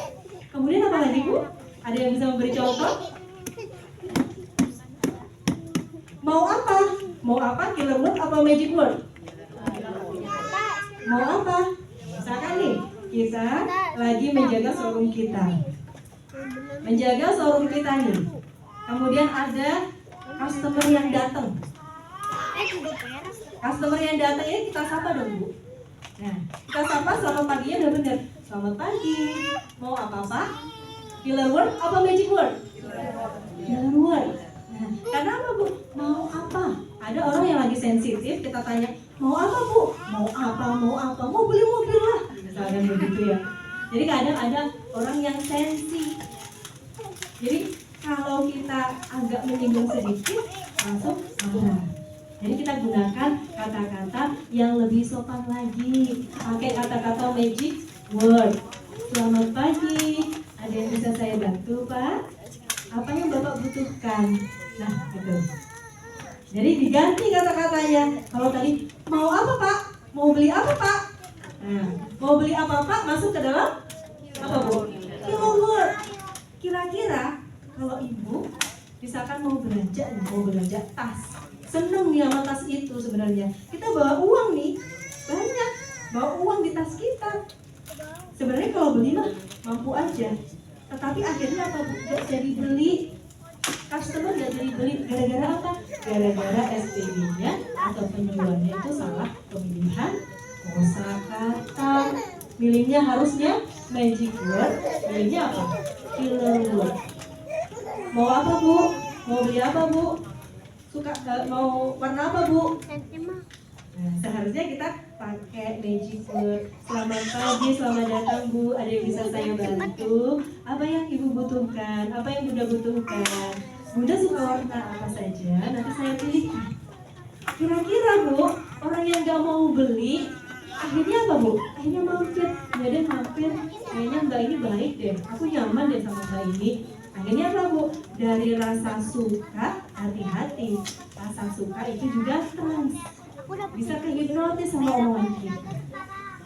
Kemudian apa lagi Bu? Ada yang bisa memberi contoh? Mau apa? Mau apa? Killer word apa magic word? Mau apa? Misalkan nih, kita lagi menjaga showroom kita. Menjaga showroom kita nih. Kemudian ada customer yang datang. Customer yang datang ini kita sapa dong Bu. Nah, kita sapa selamat paginya udah bener. Selamat pagi. Mau apa Pak? Killer word apa magic word? Killer word. Nah, karena apa Bu? Mau apa? Ada orang yang lagi sensitif, kita tanya mau apa Bu? Mau apa? Mau beli mobil lah, misalkan begitu ya. Jadi kadang ada orang yang sensi. Jadi kalau kita agak menyinggung sedikit, langsung marah. Jadi kita gunakan kata-kata yang lebih sopan lagi. Pakai kata-kata magic word. Selamat pagi. Ada yang bisa saya bantu, Pak? Apa yang Bapak butuhkan? Nah, gitu. Jadi diganti kata-katanya. Kalau tadi mau apa, Pak? Mau beli apa, Pak? Nah, mau beli apa, Pak? Masuk ke dalam apa, Bu? Keyword. Kira-kira kalau ibu misalkan mau belanja tas, seneng nih sama tas itu sebenarnya. Kita bawa uang nih, banyak, bawa uang di tas kita. Sebenarnya kalau beli mah mampu aja, tetapi akhirnya apa? Gak jadi beli, customer gak jadi beli. Gara-gara apa? Gara-gara SPB-nya atau penjualnya itu salah pemilihan kosakata. Milihnya harusnya magic word, milihnya apa? Killer word. Mau apa Bu? Mau beli apa Bu? Mau warna apa Bu? Nah, seharusnya kita pakai magic word. Selamat pagi, selamat datang Bu. Ada yang bisa saya bantu? Apa yang Ibu butuhkan? Apa yang Bunda butuhkan? Bunda suka warna apa saja? Nanti saya pilihkan. Kira-kira Bu, orang yang gak mau beli, akhirnya apa Bu? Akhirnya mampir. Ya deh mampir. Kayaknya Mbak ini baik deh. Aku nyaman deh sama Mbak ini. Akhirnya apa Bu? Dari rasa suka, hati-hati. Rasa suka itu juga trans. Bisa kehipnotis sama omongan kita.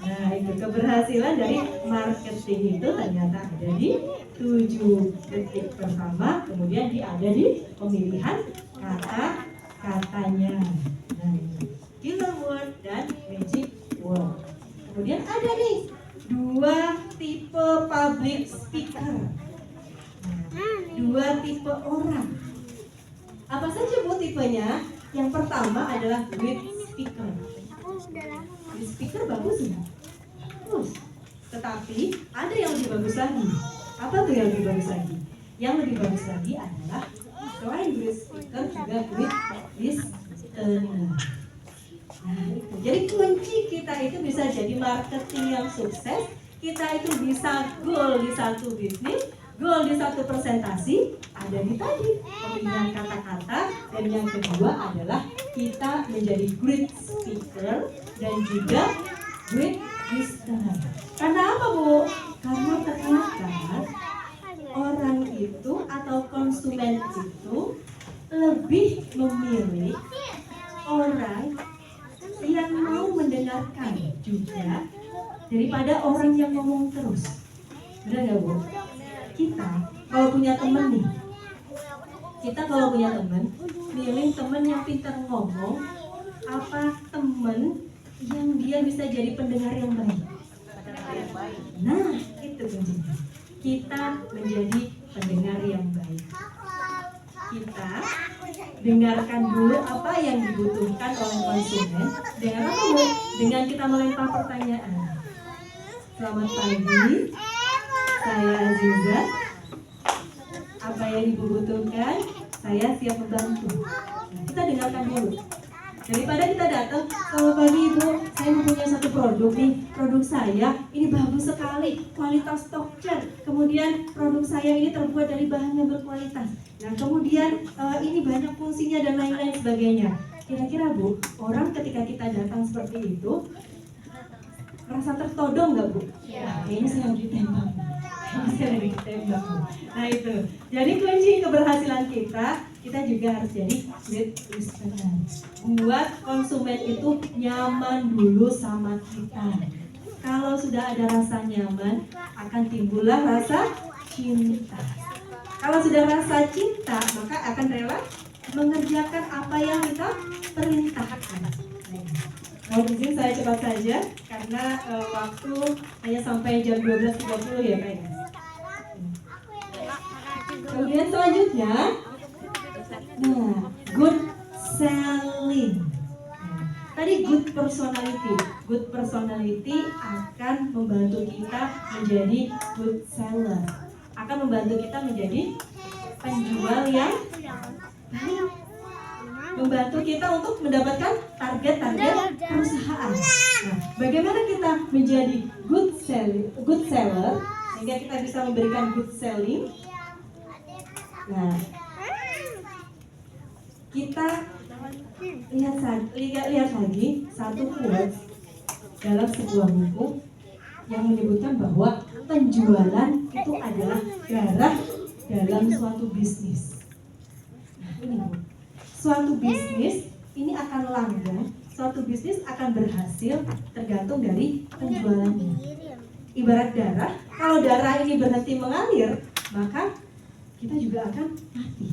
Nah, itu keberhasilan dari marketing itu ternyata ada di 7 detik pertama, kemudian ada di pemilihan kata-katanya. Nah, killer word dan magic word. Kemudian ada nih 2 tipe public speaker. Nah, 2 tipe orang. Apa saja Bu tipenya? Yang pertama adalah great speaker. Great speaker bagus ya? Bagus. Tetapi ada yang lebih bagus lagi. Apa tuh yang lebih bagus lagi? Yang lebih bagus lagi adalah selain great speaker juga great listener. Nah, itu. Jadi kunci kita itu bisa jadi marketing yang sukses. Kita itu bisa goal di satu bisnis, goal di satu presentasi, ada di tadi pemilihan kata-kata. Dan yang kedua adalah kita menjadi great speaker dan juga great listener. Karena apa Bu? Karena ternyata orang itu atau konsumen itu lebih memilih orang yang mau mendengarkan juga daripada orang yang ngomong terus. Benar nggak Bu? Kita kalau punya teman nih, milih teman yang pintar ngomong, apa teman yang dia bisa jadi pendengar yang baik. Nah, itu kuncinya. Kita menjadi pendengar yang baik. Kita dengarkan dulu apa yang dibutuhkan oleh konsumen. Dengan apa Bu? Dengan kita melempar pertanyaan. Selamat pagi, saya Aziza. Apa yang Ibu butuhkan? Saya siap membantu. Nah, kita dengarkan dulu. Daripada kita datang, selamat pagi Ibu, saya mempunyai satu produk nih. Produk saya ini bagus sekali, kualitas top chair. Kemudian produk saya ini terbuat dari bahan yang berkualitas. Nah kemudian ini banyak fungsinya dan lain-lain sebagainya. Kira-kira Bu, orang ketika kita datang seperti itu, merasa tertodong nggak Bu? Ya, kayaknya saya lagi ditembak. Nah itu, jadi kunci keberhasilan kita juga harus jadi great listener. Buat konsumen itu nyaman dulu sama kita. Kalau sudah ada rasa nyaman, akan timbullah rasa cinta. Kalau sudah rasa cinta, maka akan rela mengerjakan apa yang kita perintahkan. Mohon izin saya cepat saja karena waktu hanya sampai jam 12.30 ya Pak. Kemudian selanjutnya, nah, good selling. Tadi good personality. Good personality akan membantu kita menjadi good seller. Akan membantu kita menjadi penjual yang baik. membantu kita untuk mendapatkan target-target perusahaan. Nah, bagaimana kita menjadi good seller sehingga kita bisa memberikan good selling? Nah, kita lihat lagi satu quotes dalam sebuah buku yang menyebutkan bahwa penjualan itu adalah darah dalam suatu bisnis. Nah, ini Bu, suatu bisnis ini akan langgeng, suatu bisnis akan berhasil tergantung dari penjualannya. Ibarat darah, kalau darah ini berhenti mengalir, maka kita juga akan mati.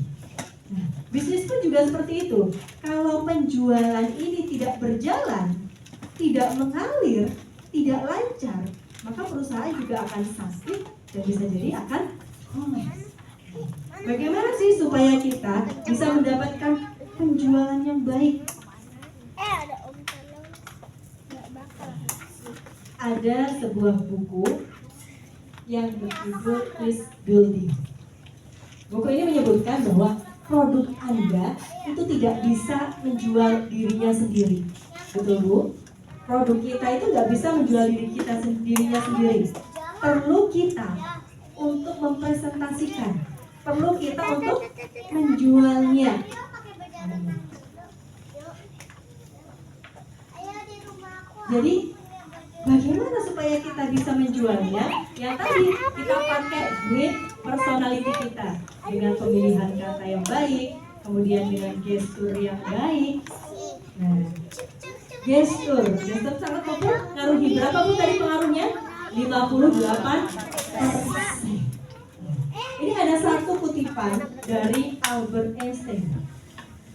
Nah, bisnis pun juga seperti itu. Kalau penjualan ini tidak berjalan, tidak mengalir, tidak lancar, maka perusahaan juga akan sakit dan bisa jadi akan kolaps. Bagaimana sih supaya kita bisa mendapatkan penjualan yang baik? Ada om tolong. Nggak bakal. Ada sebuah buku yang berjudul List Building. Buku ini menyebutkan bahwa produk Anda itu tidak bisa menjual dirinya sendiri. Betul Bu? Produk kita itu nggak bisa menjual dirinya sendiri. Perlu kita untuk mempresentasikan. Perlu kita untuk menjualnya. Jadi bagaimana supaya kita bisa menjualnya? Yang tadi kita pakai great personality kita dengan pemilihan kata yang baik, kemudian dengan gestur yang baik. Nah, gestur sangat populer. Ngaruhi berapa Bu tadi pengaruhnya? 58%. Ini ada satu kutipan dari Albert Einstein.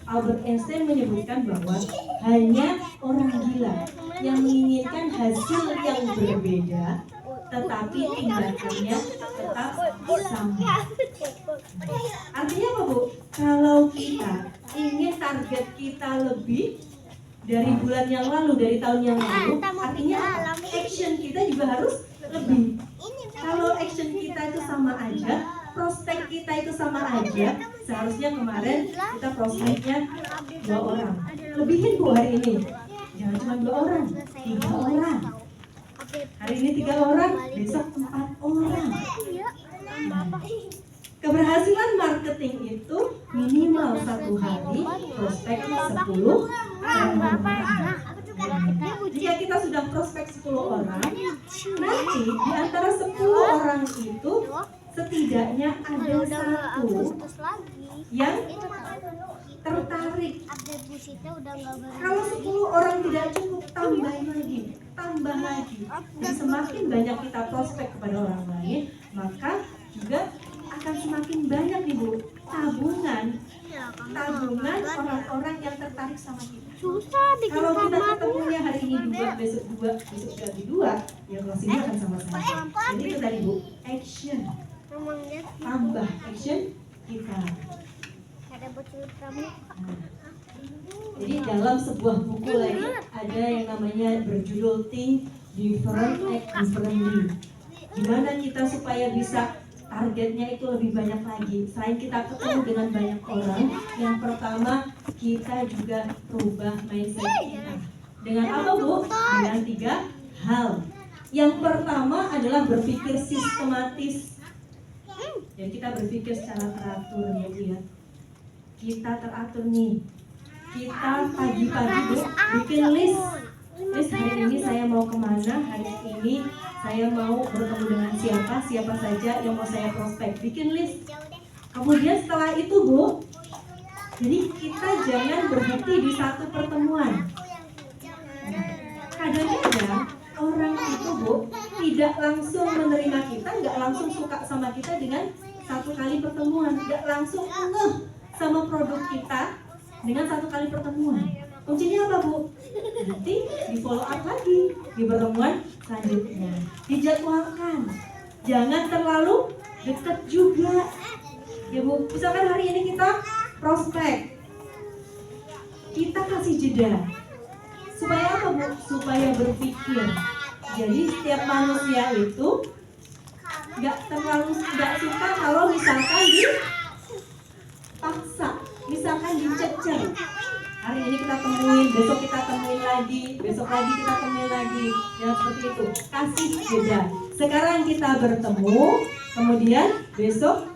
Albert Einstein menyebutkan bahwa hanya orang gila yang menginginkan hasil yang berbeda, tetapi tindakannya tetap sama. Artinya apa Bu? Kalau kita ingin target kita lebih dari bulan yang lalu, dari tahun yang lalu, artinya apa? Action kita juga harus lebih. Kalau action kita itu sama aja, prospek kita itu sama aja, seharusnya kemarin kita prospeknya 2 orang. Lebihin Bu hari ini. Jangan cuma 2 orang, 3 orang. Hari ini 3 orang, besok 4 orang. Keberhasilan marketing itu minimal 1 hari prospek 10 orang. Jika kita sudah prospek 10 orang, nanti di antara 10 orang itu setidaknya ada 1 yang tertarik. Kalau 10 orang tidak cukup, tambah lagi. Dan semakin banyak kita prospek kepada orang lain, maka juga akan semakin banyak nih Bu tabungan orang-orang yang tertarik sama kita. Kalau kita ketemunya hari ini 2, besok 2, besok lagi 2, ya closingnya akan sama-sama. Jadi itu tadi Bu, action. Tambah action kita. Jadi dalam sebuah buku lagi ada yang namanya berjudul Think Different, Act Differently. Gimana kita supaya bisa targetnya itu lebih banyak lagi. Selain kita ketemu dengan banyak orang, yang pertama kita juga rubah mindset kita. Dengan apa Bu? Dengan 3 hal. Yang pertama adalah berpikir sistematis. Jadi kita berpikir secara teratur ya Bu ya. Kita teratur nih. Kita pagi-pagi Bu bikin list hari ini saya mau kemana, hari ini saya mau bertemu dengan siapa saja yang mau saya prospek. Bikin list. Kemudian setelah itu Bu, jadi kita jangan berhenti di satu pertemuan. Kadang-kadang orang itu Bu tidak langsung menerima kita, nggak langsung suka sama kita dengan 1 kali pertemuan, nggak langsung sama produk kita dengan 1 kali pertemuan. Kuncinya apa Bu? Nanti di follow up lagi di pertemuan selanjutnya. Dijadwalkan. Jangan terlalu dekat juga. Ya Bu, misalkan hari ini kita prospek, kita kasih jeda. Supaya apa Bu? Supaya berpikir. Jadi setiap manusia itu nggak suka kalau misalkan dipaksa, misalkan dicecer. itu, kasih jeda. Sekarang kita bertemu, kemudian besok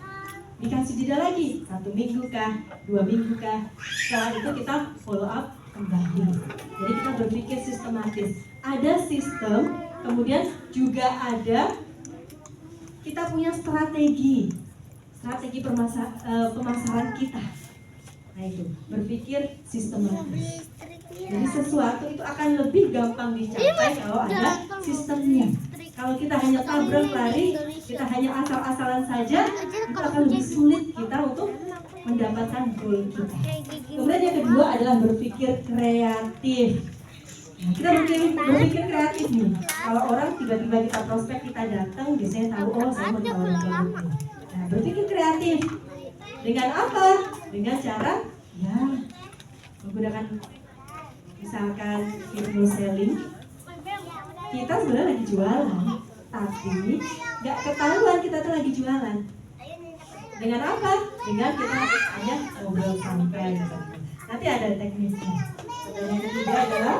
dikasih jeda lagi, 1 minggu kah, 2 minggu kah. Setelah itu kita follow up kembali. Jadi kita berpikir sistematis. Ada sistem, kemudian juga ada kita punya strategi pemasaran kita. Nah itu, berpikir sistematis. Jadi sesuatu itu akan lebih gampang dicapai kalau ada sistemnya. Kalau kita hanya tabrak lari, kita hanya asal-asalan saja, itu akan lebih sulit kita untuk mendapatkan goal kita. Kemudian yang kedua adalah berpikir kreatif. Nah, kita berpikir kreatif nih. Kalau orang tiba-tiba kita prospek, kita datang, biasanya tahu, oh saya mau tawarin produk ini. Nah, berpikir kreatif. Dengan apa? Dengan cara, ya, menggunakan misalkan video selling. Kita sebenarnya lagi jualan, tapi nggak ketahuan kita tuh lagi jualan. Dengan apa? Dengan kita hanya ngobrol santai. Nanti ada teknisnya. Dan yang ketiga adalah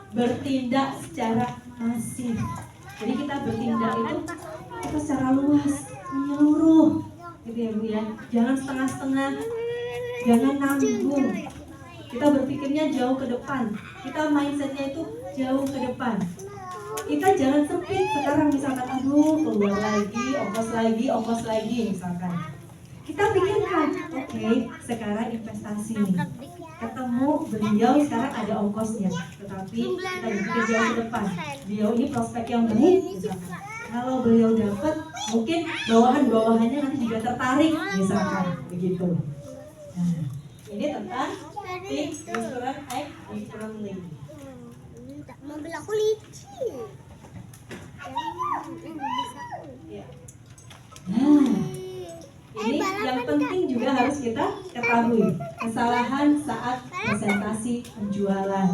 bertindak secara masif. Jadi kita bertindak itu kita secara luas, menyeluruh, gitu ya Bu ya. Jangan setengah-setengah, jangan nanggung. Kita berpikirnya jauh ke depan. Kita mindsetnya itu jauh ke depan. Kita jangan sempit sekarang misalkan, aduh keluar lagi, ongkos lagi misalkan. Kita pikirkan, oke, sekarang investasi nih. Ketemu beliau sekarang ada ongkosnya, tetapi kita berpikir jauh ke depan. Beliau ini prospek yang baik misalkan. Kalau beliau dapat, mungkin bawahan-bawahannya nanti juga tertarik misalkan, begitu. Nah, ini tentang think, restoran, act differently. Mobil aku licin. Ya. Nah, ini yang penting juga harus kita ketahui, kesalahan saat presentasi penjualan.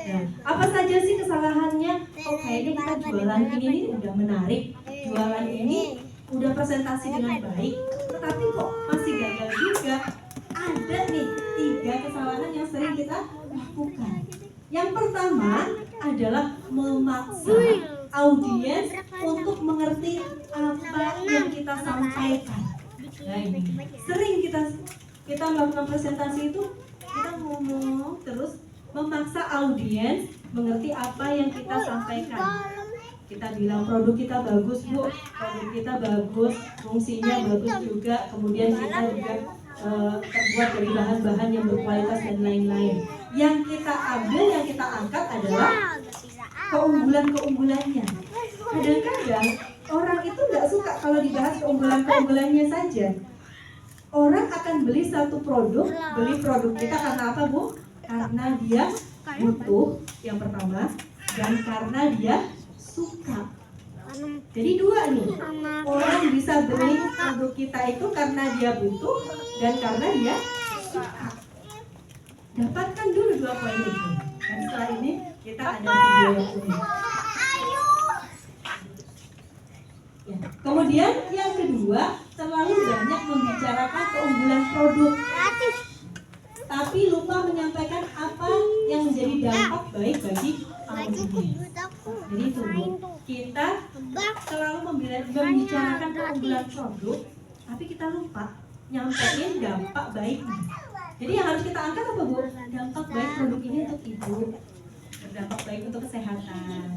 Nah, apa saja sih kesalahannya? Oh, kayaknya kita jualan ini udah menarik, jualan ini udah presentasi dengan baik, tetapi kok masih gagal juga. Ada nih 3 kesalahan yang sering kita lakukan. Yang pertama adalah memaksa audiens untuk mengerti apa yang kita sampaikan. Nah, ini sering kita melakukan presentasi itu kita ngomong terus memaksa audiens mengerti apa yang kita sampaikan. Kita bilang produk kita bagus Bu, produk kita bagus, fungsinya bagus juga, kemudian kita juga terbuat dari bahan-bahan yang berkualitas dan lain-lain. Yang kita ambil, yang kita angkat adalah keunggulan-keunggulannya. Kadang-kadang orang itu nggak suka kalau dibahas keunggulan-keunggulannya saja. Orang akan beli satu produk, beli produk kita karena apa Bu? Karena dia butuh yang pertama, dan karena dia suka. Jadi 2 nih, orang bisa beli produk kita itu karena dia butuh dan karena dia suka. Dapatkan dulu 2 poin itu. Dan setelah ini kita ada video yang unik. Ya. Kemudian yang kedua, terlalu banyak membicarakan keunggulan produk, tapi lupa menyampaikan apa yang menjadi dampak baik bagi audiens. Jadi itu Bu, kita selalu membicarakan keunggulan produk, tapi kita lupa nyampein dampak baiknya. Jadi yang harus kita angkat apa Bu? Dampak baik produk ini untuk ibu, berdampak baik untuk kesehatan,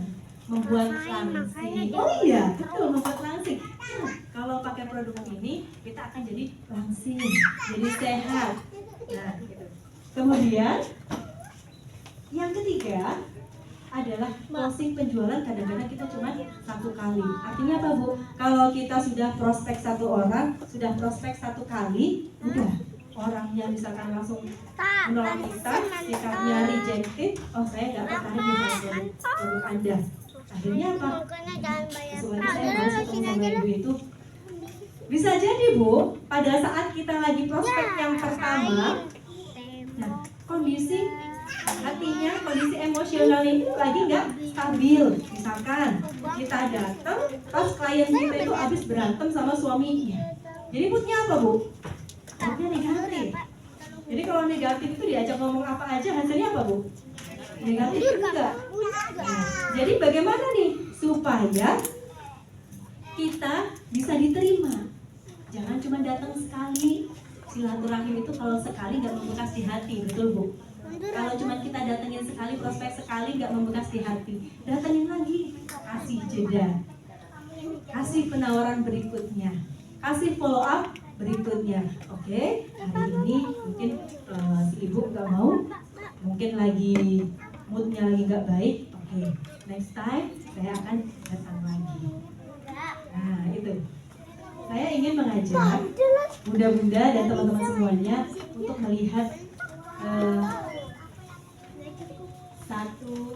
membuat langsing. Oh iya, betul, membuat langsing. Nah, kalau pakai produk ini kita akan jadi langsing, jadi sehat. Nah, gitu. Kemudian yang ketiga adalah closing penjualan. Kadang-kadang kita cuma 1 kali. Artinya apa Bu? Kalau kita sudah prospek 1 orang, sudah prospek 1 kali, udah orangnya misalkan langsung menolak kita, sikapnya rejected, oh saya nggak tertarik dengan produk Anda. Akhirnya apa? Sesuai saya harus ketemu sama ibu itu. Bisa jadi Bu, pada saat kita lagi prospek yang pertama, nah, kondisi hatinya, kondisi emosional ini lagi nggak stabil. Misalkan kita datang pas klien kita itu habis berantem sama suaminya. Jadi moodnya apa Bu? Moodnya negatif. Jadi kalau negatif itu diajak ngomong apa aja hasilnya apa Bu? Negatif enggak? Nah, jadi bagaimana nih supaya kita bisa diterima? Jangan cuma datang sekali. Silaturahim itu kalau sekali nggak membekas di hati, betul Bu? Kalau cuma kita datengin sekali, prospek sekali nggak membekas di hati, datengin lagi, kasih jeda, kasih penawaran berikutnya, kasih follow up berikutnya. Oke, hari ini mungkin si ibu nggak mau, mungkin lagi moodnya lagi nggak baik. Oke, next time saya akan datang lagi. Nah itu, saya ingin mengajak bunda-bunda dan teman-teman semuanya untuk melihat satu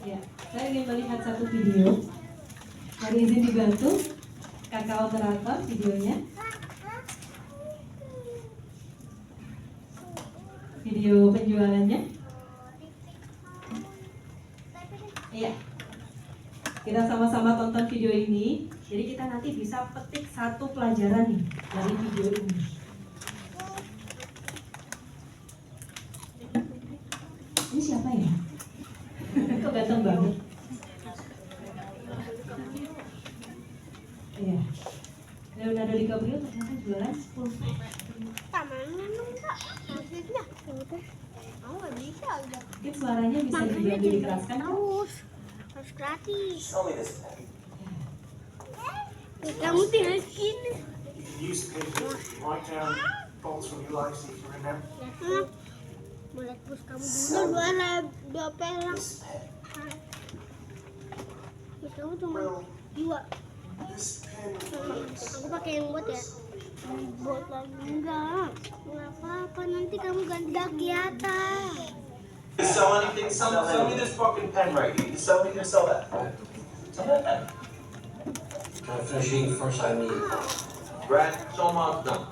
ya, saya ingin melihat satu video. Mohon izin dibantu kakak operator videonya. Video penjualannya. Iya. Kita sama-sama tonton video ini. Jadi kita nanti bisa petik satu pelajaran nih dari video ini. Ini siapa ya? Kok ganteng banget? Iya. Leonardo DiCaprio ternyata jualan 10 Tamannya enggak. Maksudnya udah. Aku nggak bisa udah. Mungkin suaranya bisa dibantu dikeraskan kan? Harus gratis. Show me this pen. Kamu tinggal sini. You used to write down thoughts from your life, if you remember. Mulai terus kamu dulu dua perak. This pen. Terus kamu cuma Well, dua. this pen works. Aku pakai yang buat ya. Buat lagi enggak. Enggak apa-apa, nanti kamu ganti kaki atas. You sell anything? Sell me this fucking pen right here. You sell me, you sell that. Sell that pen. Can I finish eating first? I need. Brad, show them how it's done.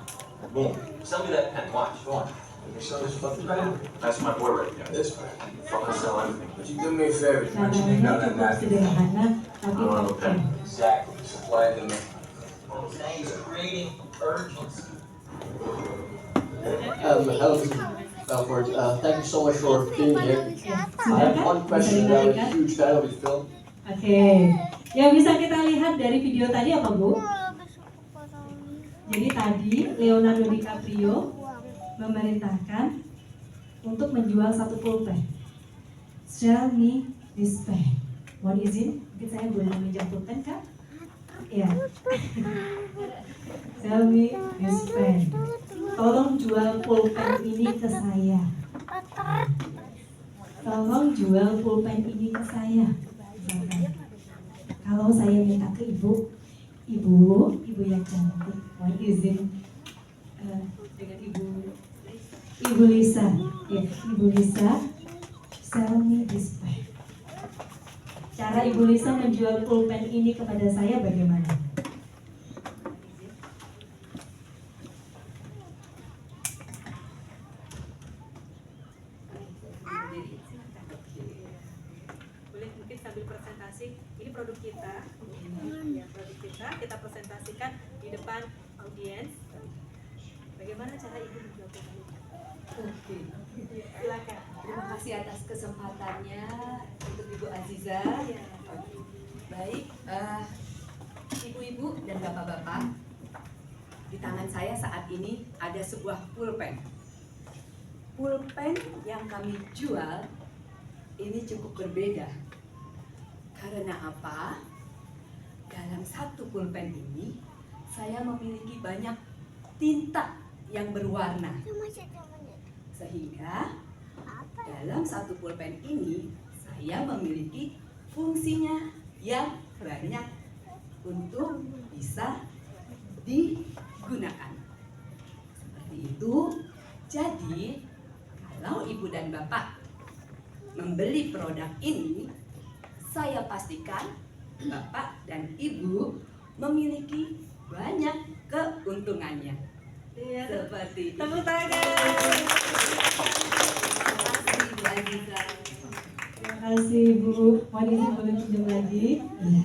Boom. Sell me that pen. Watch. Go on. You sell this fucking pen? That's my boy right there. This pen. Fucking sell anything. Would you do me a favor? Why don't you take Caranya out that cukup napkin? sederhana tapi I don't have a pen. penting. Exactly. Supply the man. What I'm saying is creating urgency. Hello, Mr. Belfort. Thank you so much for being here. Ya, I sudah have kan? one Bisa question. I'm a diberikan? huge fan of your film. Oke, yang bisa kita lihat dari video tadi apa Bu? Jadi tadi Leonardo DiCaprio memerintahkan untuk menjual satu pulpen. Sell me this pen. Mohon izin, mungkin saya boleh meminjam pulpen kan? Ya. Sell me this pen. Tolong jual pulpen ini ke saya. Tolong jual pulpen ini ke saya. Misalkan, kalau saya minta ke ibu yang cantik, mohon izin dengan ibu Lisa, ya ibu Lisa, sell me this pen. Cara ibu Lisa menjual pulpen ini kepada saya bagaimana? Boleh mungkin sambil presentasi, ini produk kita, ya, produk kita presentasikan di depan audiens. Bagaimana cara ibu menjual pulpen ini? Oke, Silakan. terima kasih atas kesempatannya untuk Ibu Aziza. Baik, ibu-ibu dan bapak-bapak, di tangan saya saat ini ada sebuah pulpen. Pulpen yang kami jual ini cukup berbeda. Karena apa? Dalam satu pulpen ini saya memiliki banyak tinta yang berwarna. Sehingga dalam satu pulpen ini saya memiliki fungsinya yang banyak untuk bisa digunakan. Seperti itu. Jadi kalau ibu dan bapak membeli produk ini, saya pastikan bapak dan ibu memiliki banyak keuntungannya. Iya. Seperti itu. Tepuk tangan. Terima kasih Bu Aziza. Terima kasih Bu. Mohon izin boleh pinjam lagi. Ya.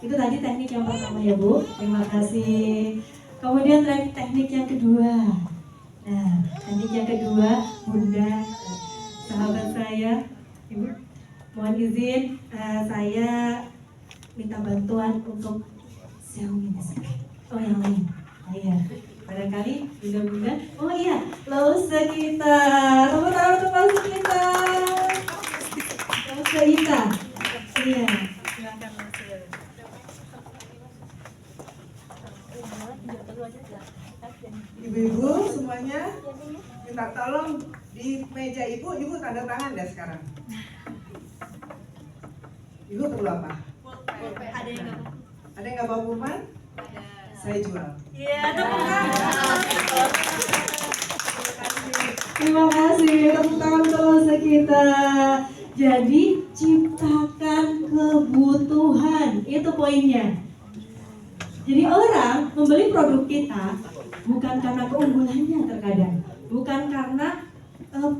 Itu tadi teknik yang pertama ya Bu. Terima kasih. Kemudian teknik yang kedua. Nah, nanti yang kedua, Bunda, sahabat saya, Ibu, mohon izin saya minta bantuan untuk Xiaomi display. Oh yang lain, iya. Barangkali Bunda-Bunda. Oh iya, Lause kita, tepuk tangan untuk Lause kita. Lause kita, iya. Silakan Lause. Ibu-ibu semuanya minta tolong di meja ibu tanda tangan deh sekarang. Ibu perlu apa? Ada yang nggak bawa pulpen? Saya jual. Iya, tepuk tangan. Terima kasih, tepuk tangan untuk Lause kita. Jadi ciptakan kebutuhan, itu poinnya. Jadi orang membeli produk kita bukan karena keunggulannya terkadang, bukan karena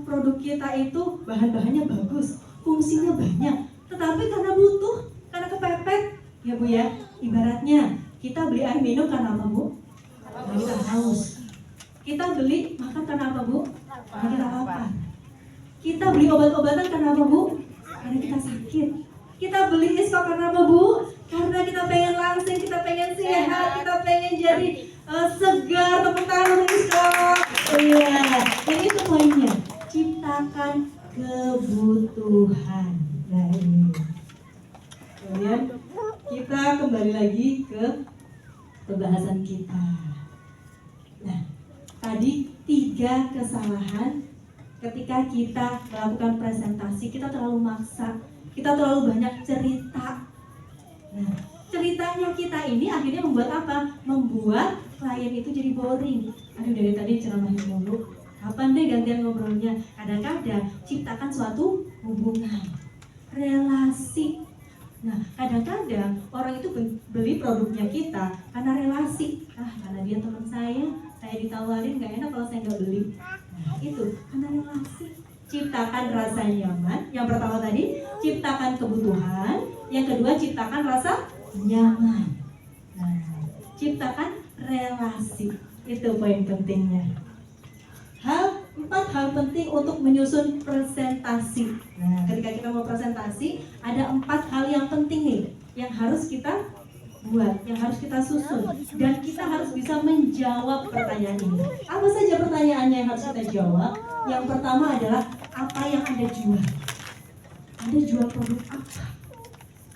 produk kita itu bahan-bahannya bagus, fungsinya banyak, tetapi karena butuh, karena kepepet, ya Bu ya. Ibaratnya kita beli air minum karena apa Bu? Karena kita haus. Kita beli makan karena apa Bu? Karena kita lapar. Kita beli obat-obatan karena apa Bu? Karena kita sakit. Kita beli iskok karena apa Bu? Karena kita pengen langsing, kita pengen sehat, kita pengen jadi segar. Tepuk tangan untuk iskok. Iya, ini itu poinnya. Ciptakan kebutuhan. Nah ini. Kemudian kita kembali lagi ke pembahasan kita. Nah, tadi 3 kesalahan ketika kita melakukan presentasi. Kita terlalu maksa, kita terlalu banyak cerita. Nah, ceritanya kita ini akhirnya membuat apa? Membuat klien itu jadi boring. Aduh, dari tadi ceramahin mulu, kapan deh gantian ngobrolnya? Kadang-kadang ciptakan suatu hubungan, relasi. Nah, kadang-kadang orang itu beli produknya kita karena relasi. Karena dia teman saya ditawarin, nggak enak kalau saya nggak beli. Nah, itu karena relasi. Ciptakan rasa nyaman. Yang pertama tadi, ciptakan kebutuhan. Yang kedua, ciptakan rasa nyaman. Nah, ciptakan relasi. Itu poin pentingnya. 4 hal penting untuk menyusun presentasi. Nah, ketika kita mau presentasi, ada 4 hal yang penting nih yang harus kita buat, yang harus kita susun, dan kita harus bisa menjawab pertanyaan ini. Apa saja pertanyaannya yang harus kita jawab? Yang pertama adalah apa yang Anda jual? Anda jual produk apa?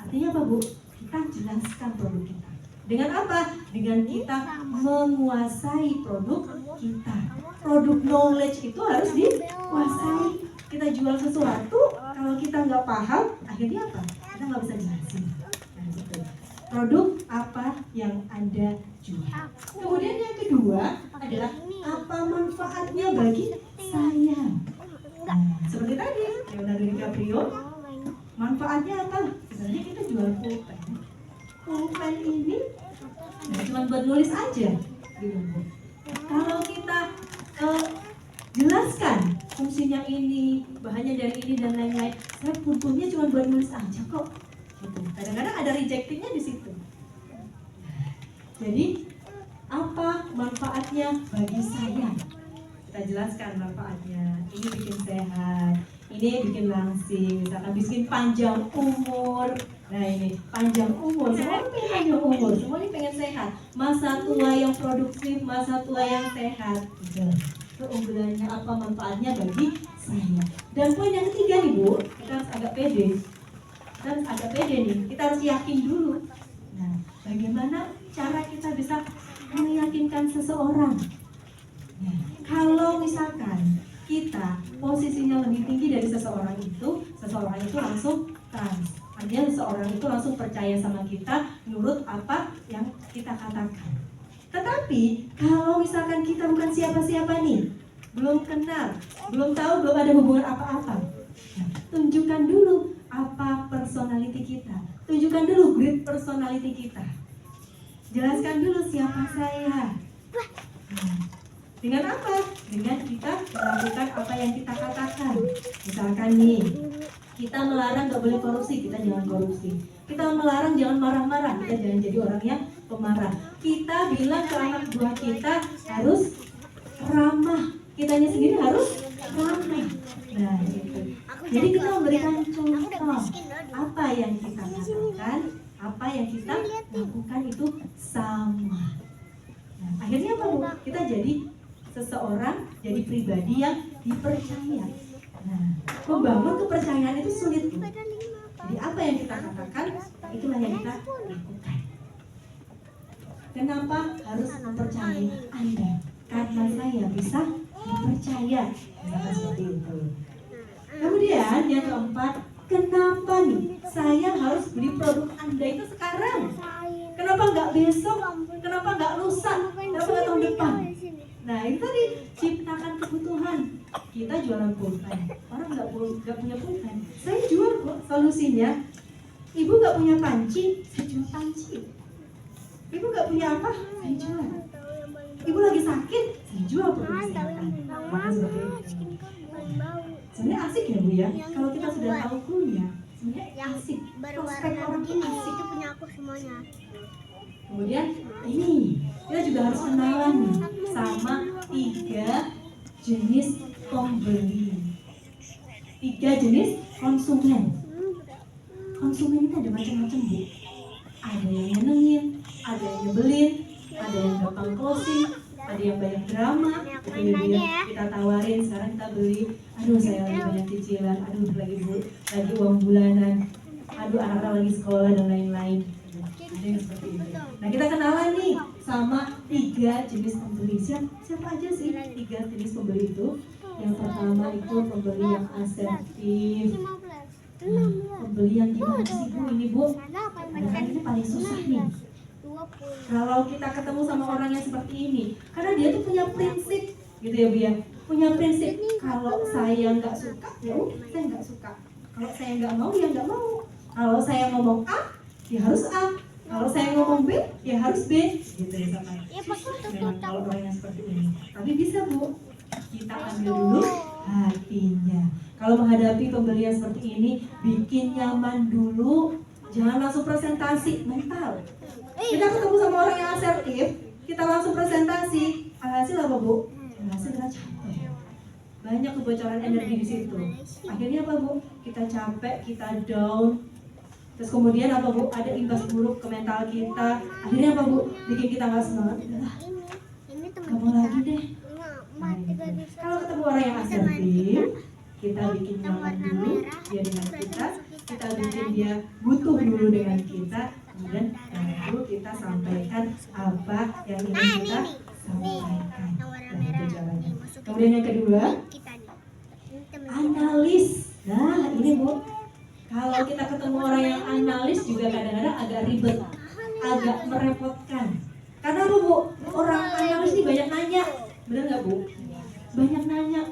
Artinya apa Bu? Kita jelaskan produk kita. Dengan apa? Dengan kita menguasai produk kita. Produk knowledge itu harus dikuasai. Kita jual sesuatu, kalau kita nggak paham, akhirnya apa? Kita nggak bisa jelasin. Nah, gitu. Produk apa yang Anda jual? Kemudian yang kedua adalah apa manfaatnya bagi saya? Nah, seperti tadi, Leonardo DiCaprio, manfaatnya apa? Sebenarnya kita jual pulpen. Pulpen ini cuma buat nulis aja, gitu. Kalau kita jelaskan fungsinya ini, bahannya dari ini dan lain-lain, saya pulpennya cuma buat nulis aja kok. Gitu. Kadang-kadang ada rejectingnya di situ. Jadi apa manfaatnya bagi saya? Kita jelaskan manfaatnya. Ini bikin sehat, ini bikin langsing, misalkan bikin panjang umur. Nah ini panjang umur, semuanya pengen panjang umur, semuanya pengen sehat. Masa tua yang produktif, masa tua yang sehat. Keunggulannya apa, manfaatnya bagi saya. Dan poin yang ketiga nih Bu, kita harus agak pede. Kita harus agak pede nih, kita harus yakin dulu. Nah, bagaimana cara kita bisa meyakinkan seseorang? Nah, kalau misalkan kita posisinya lebih tinggi dari seseorang itu langsung trust. Artinya seseorang itu langsung percaya sama kita menurut apa yang kita katakan. Tetapi kalau misalkan kita bukan siapa-siapa nih, belum kenal, belum tahu, belum ada hubungan apa-apa, nah, tunjukkan dulu apa personality kita, tunjukkan dulu grid personality kita, jelaskan dulu siapa saya. Nah, dengan apa? Dengan kita melakukan apa yang kita katakan. Misalkan nih, kita melarang gak boleh korupsi, kita jangan korupsi. Kita melarang jangan marah-marah, kita jangan jadi orang yang pemarah. Kita bilang ke anak buah kita harus ramah, kitanya sendiri harus ramah. Nah, gitu. Jadi kita memberikan contoh apa yang kita katakan, apa yang kita lakukan itu sama. Nah, akhirnya apa Bu? Kita jadi seseorang, jadi pribadi yang dipercaya. Nah, membangun kepercayaan itu sulit Bu. Jadi apa yang kita katakan, itulah yang kita lakukan. Kenapa harus mempercayai Anda? Karena saya bisa dipercaya. Misalkan seperti itu. Kemudian yang keempat, kenapa nih saya harus beli produk Anda itu sekarang? Kenapa nggak besok? Kenapa nggak lusa? Kenapa nggak tahun depan? Nah itu tadi, ciptakan kebutuhan. Kita jualan pulpen, orang nggak punya pulpen, saya jual kok. Solusinya, ibu nggak punya panci, saya jual panci. Ibu nggak punya apa, saya jual. Ibu lagi sakit, saya jual produk kesehatan. Maka seperti itu. Sebenarnya asik ya Bu ya, kalau kita sudah tahu clue-nya, sebenarnya asik. Prospek orang itu asik. Itu punya aku semuanya. Kemudian ini kita juga harus kenalan nih sama 3 jenis pembeli, 3 jenis konsumen. Konsumen itu ada macam-macam Bu. Ada yang nyenengin, ada yang nyebelin, ada yang gampang closing, ada yang banyak drama. Kemudian kita tawarin, sekarang kita beli, aduh saya lagi banyak cicilan, aduh lagi uang bulanan, aduh anak-anak lagi sekolah dan lain-lain. Ada yang seperti itu. Nah kita kenalan nih sama 3 jenis pembeli. Siapa aja sih 3 jenis pembeli itu? Yang pertama itu pembeli yang asertif. Pembeli yang gimana sih Bu ini Bu? Kadang-kadang ini paling susah nih. Kalau kita ketemu sama orang yang seperti ini, karena dia tuh punya prinsip gitu ya Bu ya. Punya prinsip, kalau saya nggak suka, ya saya nggak suka. Kalau saya nggak mau, ya nggak mau. Kalau saya ngomong A, ya harus A. Kalau saya ngomong B, ya harus B. Gitu ya sama. Memang kalau orang yang seperti ini. Tapi bisa Bu, kita ambil dulu hatinya. Kalau menghadapi pembelian seperti ini, bikin nyaman dulu. Jangan langsung presentasi mental. Kita ketemu sama orang yang asertif, kita langsung presentasi. Alhasil apa Bu? Alhasil kita capek. Banyak kebocoran energi di situ. Akhirnya apa Bu? Kita capek, kita down. Terus kemudian apa Bu? Ada imbas buruk ke mental kita. Akhirnya apa Bu? Bikin kita nggak semangat. Udah, nggak mau lagi deh. Nah, gitu. Kalau ketemu orang yang asertif, kita bikin nyaman dulu dia dengan kita bikin dia butuh dulu dengan kita, kemudian baru kita sampaikan apa yang ingin kita sampaikan. Nah, itu caranya. Kemudian yang kedua, analis. Nah ini Bu, kalau kita ketemu orang yang analis juga kadang-kadang agak ribet, agak merepotkan. Karena apa Bu? Orang analis ini banyak nanya, benar nggak Bu? Banyak nanya.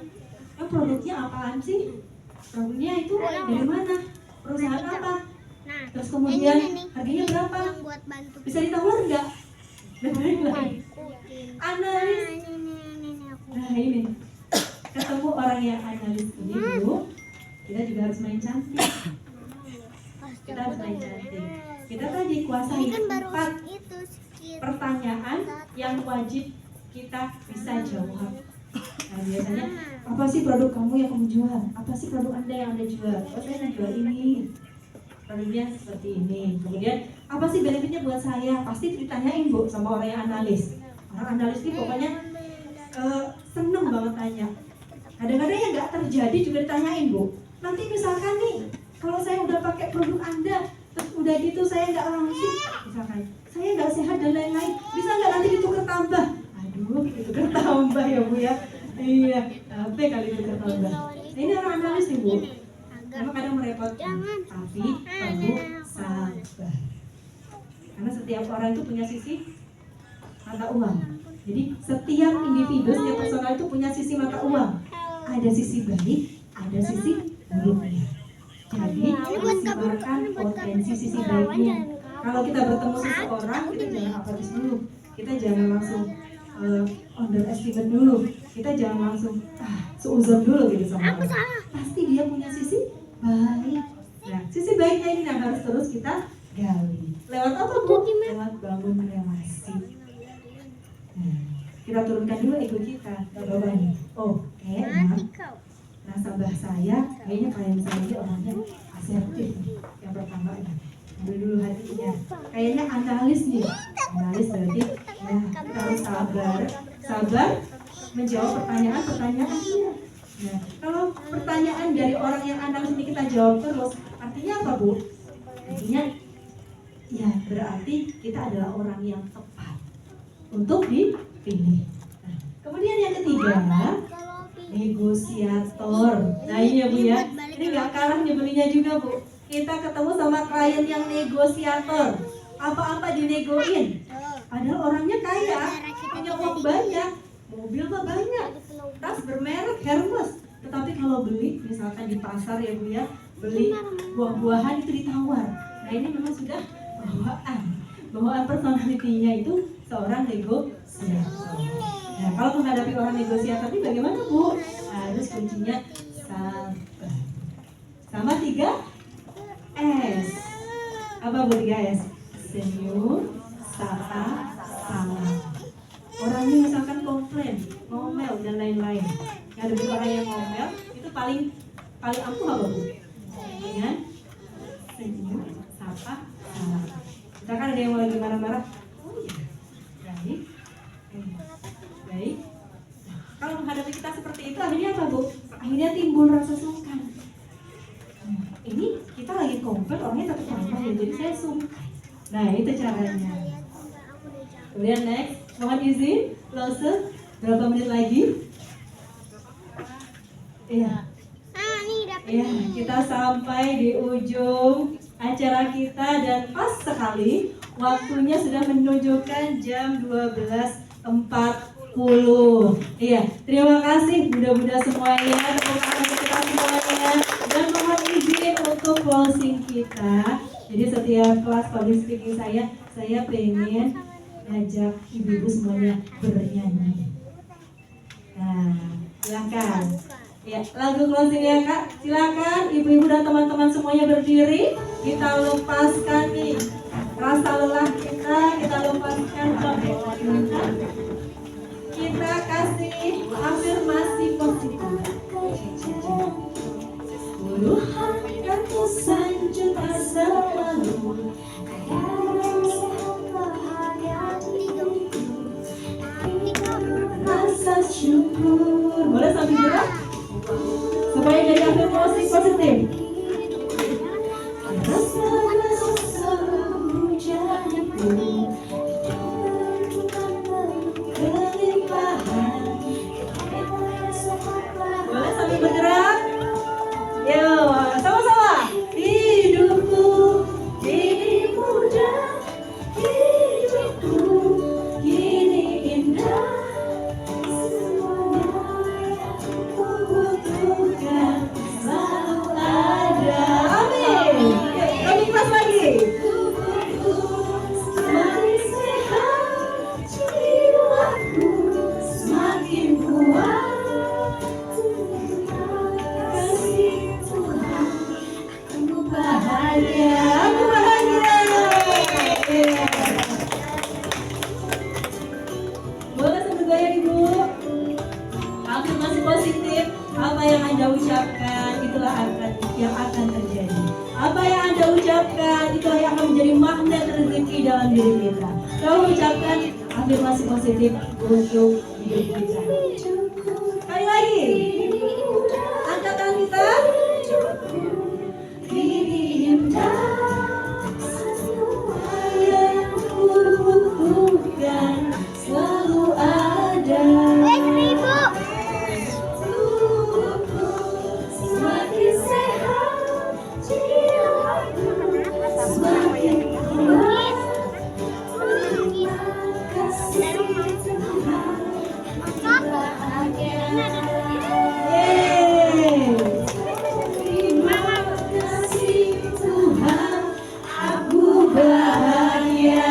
Produknya apaan sih? Produknya itu dari mana? Perusahaan apa? Terus kemudian harganya berapa? Bisa ditawar nggak? Dan lain-lain. Analis. Nah ini, ketemu orang yang analis ini Bu, kita juga harus main cantik. Kita harus main cantik. Kita tadi kuasai 4 pertanyaan yang wajib kita bisa jawab. Nah biasanya, apa sih produk kamu yang kamu jual? Apa sih produk Anda yang Anda jual? Oh saya jual ini, produknya seperti ini. Kemudian, apa sih benefitnya buat saya? Pasti ditanyain Bu sama orang yang analis. Orang analis ini pokoknya seneng banget tanya. Kadang-kadang yang nggak terjadi juga ditanyain Bu. Nanti misalkan nih, kalau saya udah pakai produk Anda, terus udah gitu saya nggak langsung, misalkan saya nggak sehat dan lain-lain, bisa nggak nanti ditukar tambah? Aduh, ditukar tambah ya Bu ya. Iya, capek kali ditukar tambah. Ini orang analis nih Bu. Memang kadang merepotkan, tapi perlu sabar. Karena setiap orang itu punya sisi mata uang. Jadi setiap individu, setiap personal itu punya sisi mata uang. Ada sisi baik, ada sisi buruknya. Jadi maksimalkan potensi sisi baiknya. Kalau kita bertemu seseorang, kita jangan apatis dulu. Kita jangan langsung underestimate dulu. Kita jangan langsung seuzon dulu gitu sama orang. Pasti dia punya sisi baik. Nah, sisi baiknya ini yang harus terus kita gali. Lewat apa Bu? Lewat bangun relasi. Nah, kita turunkan dulu ego kita ke bawah nih. Oh, kayaknya nasabah saya kayaknya klien saya orangnya asertif nih. Yang pertama ini, ambil dulu hatinya. Kayaknya analis nih. Analis berarti ya kita harus sabar menjawab pertanyaan-pertanyaannya. Nah, kalau pertanyaan dari orang yang analis ini kita jawab terus, artinya apa, Bu? Artinya ya berarti kita adalah orang yang tepat untuk dipilih. Nah, kemudian yang ketiga, negosiator. Nah ini ya Bu ya, ini gak kalah nyebelinya juga Bu. Kita ketemu sama klien yang negosiator, apa-apa dinegoin. Padahal orangnya kaya, punya uang banyak, mobil mah banyak, tas bermerek Hermes. Tetapi kalau beli, misalkan di pasar ya Bu ya, beli buah-buahan itu ditawar. Nah ini memang sudah bawaan personalitinya itu seorang negosiator. Nah kalau menghadapi orang negosiator ini bagaimana Bu? Harus kuncinya sabar. Sama 3S. Apa Bu 3S? Senyum, sapa, salam. Orangnya misalkan komplain, ngomel dan lain-lain. Ngadepin orang yang ngomel itu paling ampuh apa Bu? Dengan senyum, sapa, salam. Misalkan ada yang lagi marah-marah, oh iya, baik. Nah, kalau menghadapi kita seperti itu, akhirnya apa Bu? Akhirnya timbul rasa sungkan. Nah, ini kita lagi komplain, orangnya tetap ramah ya, jadi saya sungkan. Nah itu caranya. Kemudian next, mohon izin, close. Berapa menit lagi? Iya. Ya, kita sampai di ujung acara kita dan pas sekali waktunya sudah menunjukkan jam 12.40. Iya, terima kasih Bunda-bunda semuanya, tepuk tangan untuk kita semuanya. Dan mohon izin untuk closing kita. Jadi setiap kelas public speaking saya pengen ngajak ibu-ibu semuanya bernyanyi. Nah, silakan. Ya, lagu closing ya Kak. Silakan ibu-ibu dan teman-teman semuanya berdiri. Kita lepaskan nih rasa lelah kita lepaskan capek kita. Kita kasih afirmasi positif. Puluhan ratusan juta selalu rasa syukur. Boleh sambil gerak? Supaya jadi afirmasi positif. Boleh sambil bergerak? Yo, sama-sama. Hidupku ini mudah, hidupku ini indah. Semuanya ku butuhkan selalu ada. Amin. Kami kelas lagi. Semakin sehat jiwaku, semakin kuat. Bahagia, aku bahagia. Boleh sambil goyang Ibu. Afirmasi positif, apa yang Anda ucapkan itulah yang akan terjadi. Apa yang Anda ucapkan itulah yang akan menjadi magnet rezeki dalam diri kita. Kau ucapkan afirmasi positif untuk hidup kita. Sekali lagi, angkat tangan kita. Ini indah, semua yang ku butuhkan selalu ada. Semakin sehat jiwaku, semakin kuat. Terima kasih Tuhan, bahagia.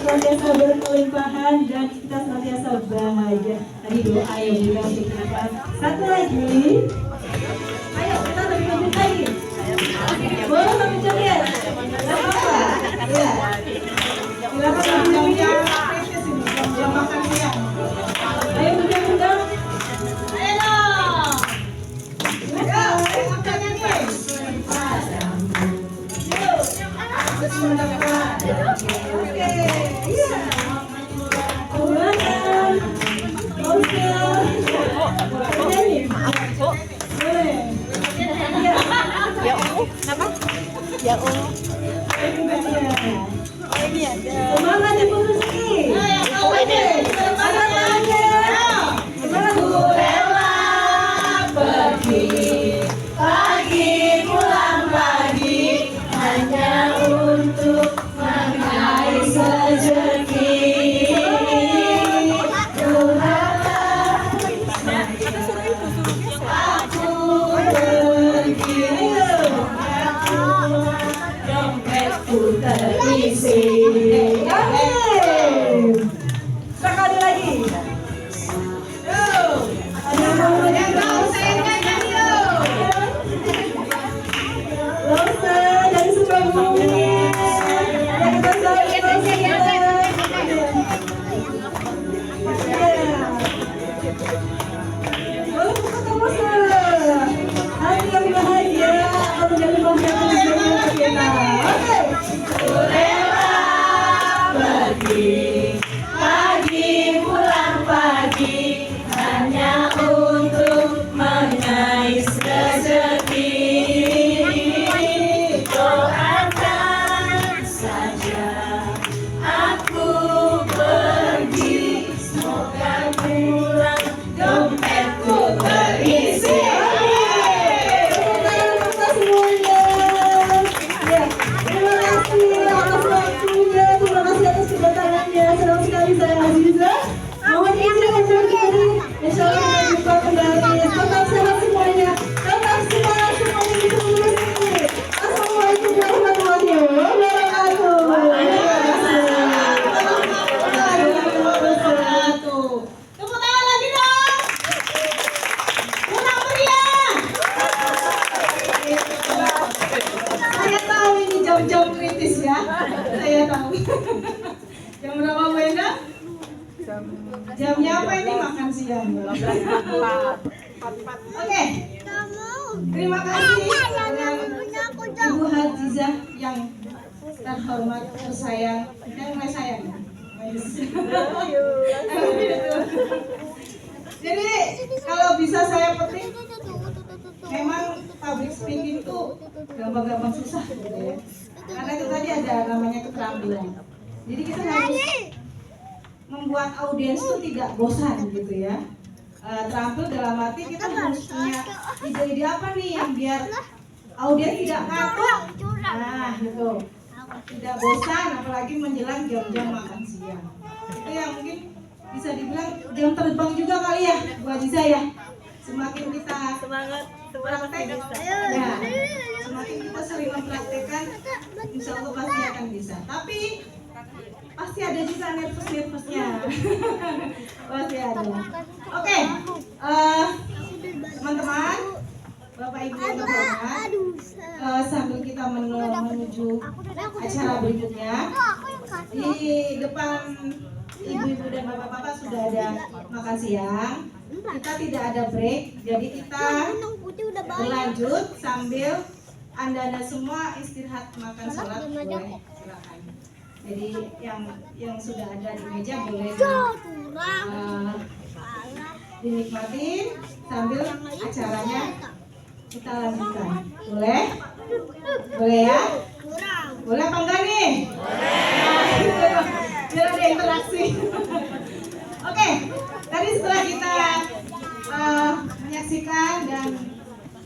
Senantiasa berkelimpahan dan kita senantiasa bahagia. Tadi doa yang juga untuk kita. Satu lagi. Ayo kita lebih lanjut lagi. Boleh sambil joget. Gak apa-apa. Ya. mendapat. Oke, iya. Silakan. Oke. Boleh. Iya. Semangat Ibu Rizky. Oke. Angkat tangannya. Semangat Bu. Rela pergi pagi pulang pagi hanya untuk mengais rezeki. Tuhanlah aku pergi. Dompetku terisi. Amin. Sekali lagi. Yuk. Ada yang mau saya nyanyi yuk. Rosa dari Sukabumi. Yang kita boleh buka Rosa. Hati yang bahagia, kalau jadi bahagia kita. Oke. Pergi pagi pulang pagi hanya untuk mengais rezeki. Doakan saja aku pergi, semoga pulang dompetku terisi. Terima kasih atas waktunya, terima kasih atas kedatangannya. Senang sekali saya Aziza. Mohon izin undur diri. Insya Allah kita jumpa kembali. Tetap sehat semuanya. Tetap semangat semuanya di seluruh negeri. Assalamualaikum warahmatullahi wabarakatuh. Tepuk tangan lagi dong. Kurang meriah. Saya tahu ini jam-jam kritis ya. Saya tahu. Jam berapa Bu Enda? Jamnya apa ini makan siang? Oke. Terima kasih Ibu Hajizah yang terhormat, tersayang, dan mulai sayang. Jadi kalau bisa saya petik, memang public speaking itu gampang-gampang susah gitu ya. Karena itu tadi ada namanya keterampilan. Jadi kita harus membuat audiens itu tidak bosan gitu ya. Terampil dalam arti kita harus punya ide-ide apa nih yang biar audiens tidak ngantuk. Nah gitu, tidak bosan apalagi menjelang jam-jam makan siang. Itu yang mungkin bisa dibilang jam terbang juga kali ya Bu Aziza ya. Semakin kita praktek, ya, semakin kita sering mempraktekkan, insya Allah pasti akan bisa. Tapi pasti ada juga nervous-nervousnya. Pasti ada. Oke, teman-teman, Bapak Ibu yang terhormat, sambil kita menuju acara berikutnya, di depan ibu-ibu dan bapak-bapak sudah ada makan siang. Kita tidak ada break, jadi kita berlanjut sambil anda semua istirahat makan sholat boleh, silakan. Jadi yang sudah ada di meja boleh dinikmatin sambil acaranya kita lanjutkan. Boleh? Boleh ya? Boleh apa enggak nih? Biar ada interaksi. Oke, tadi setelah kita menyaksikan dan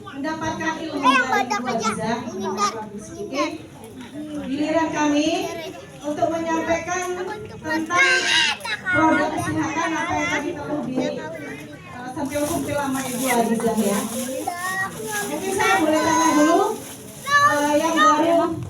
mendapatkan ilmu dari Bu Aziza, giliran kami untuk menyampaikan tentang produk kesehatan apa yang tadi perlu disampaikan selama Ibu Aziza ya. Mungkin saya boleh tanya dulu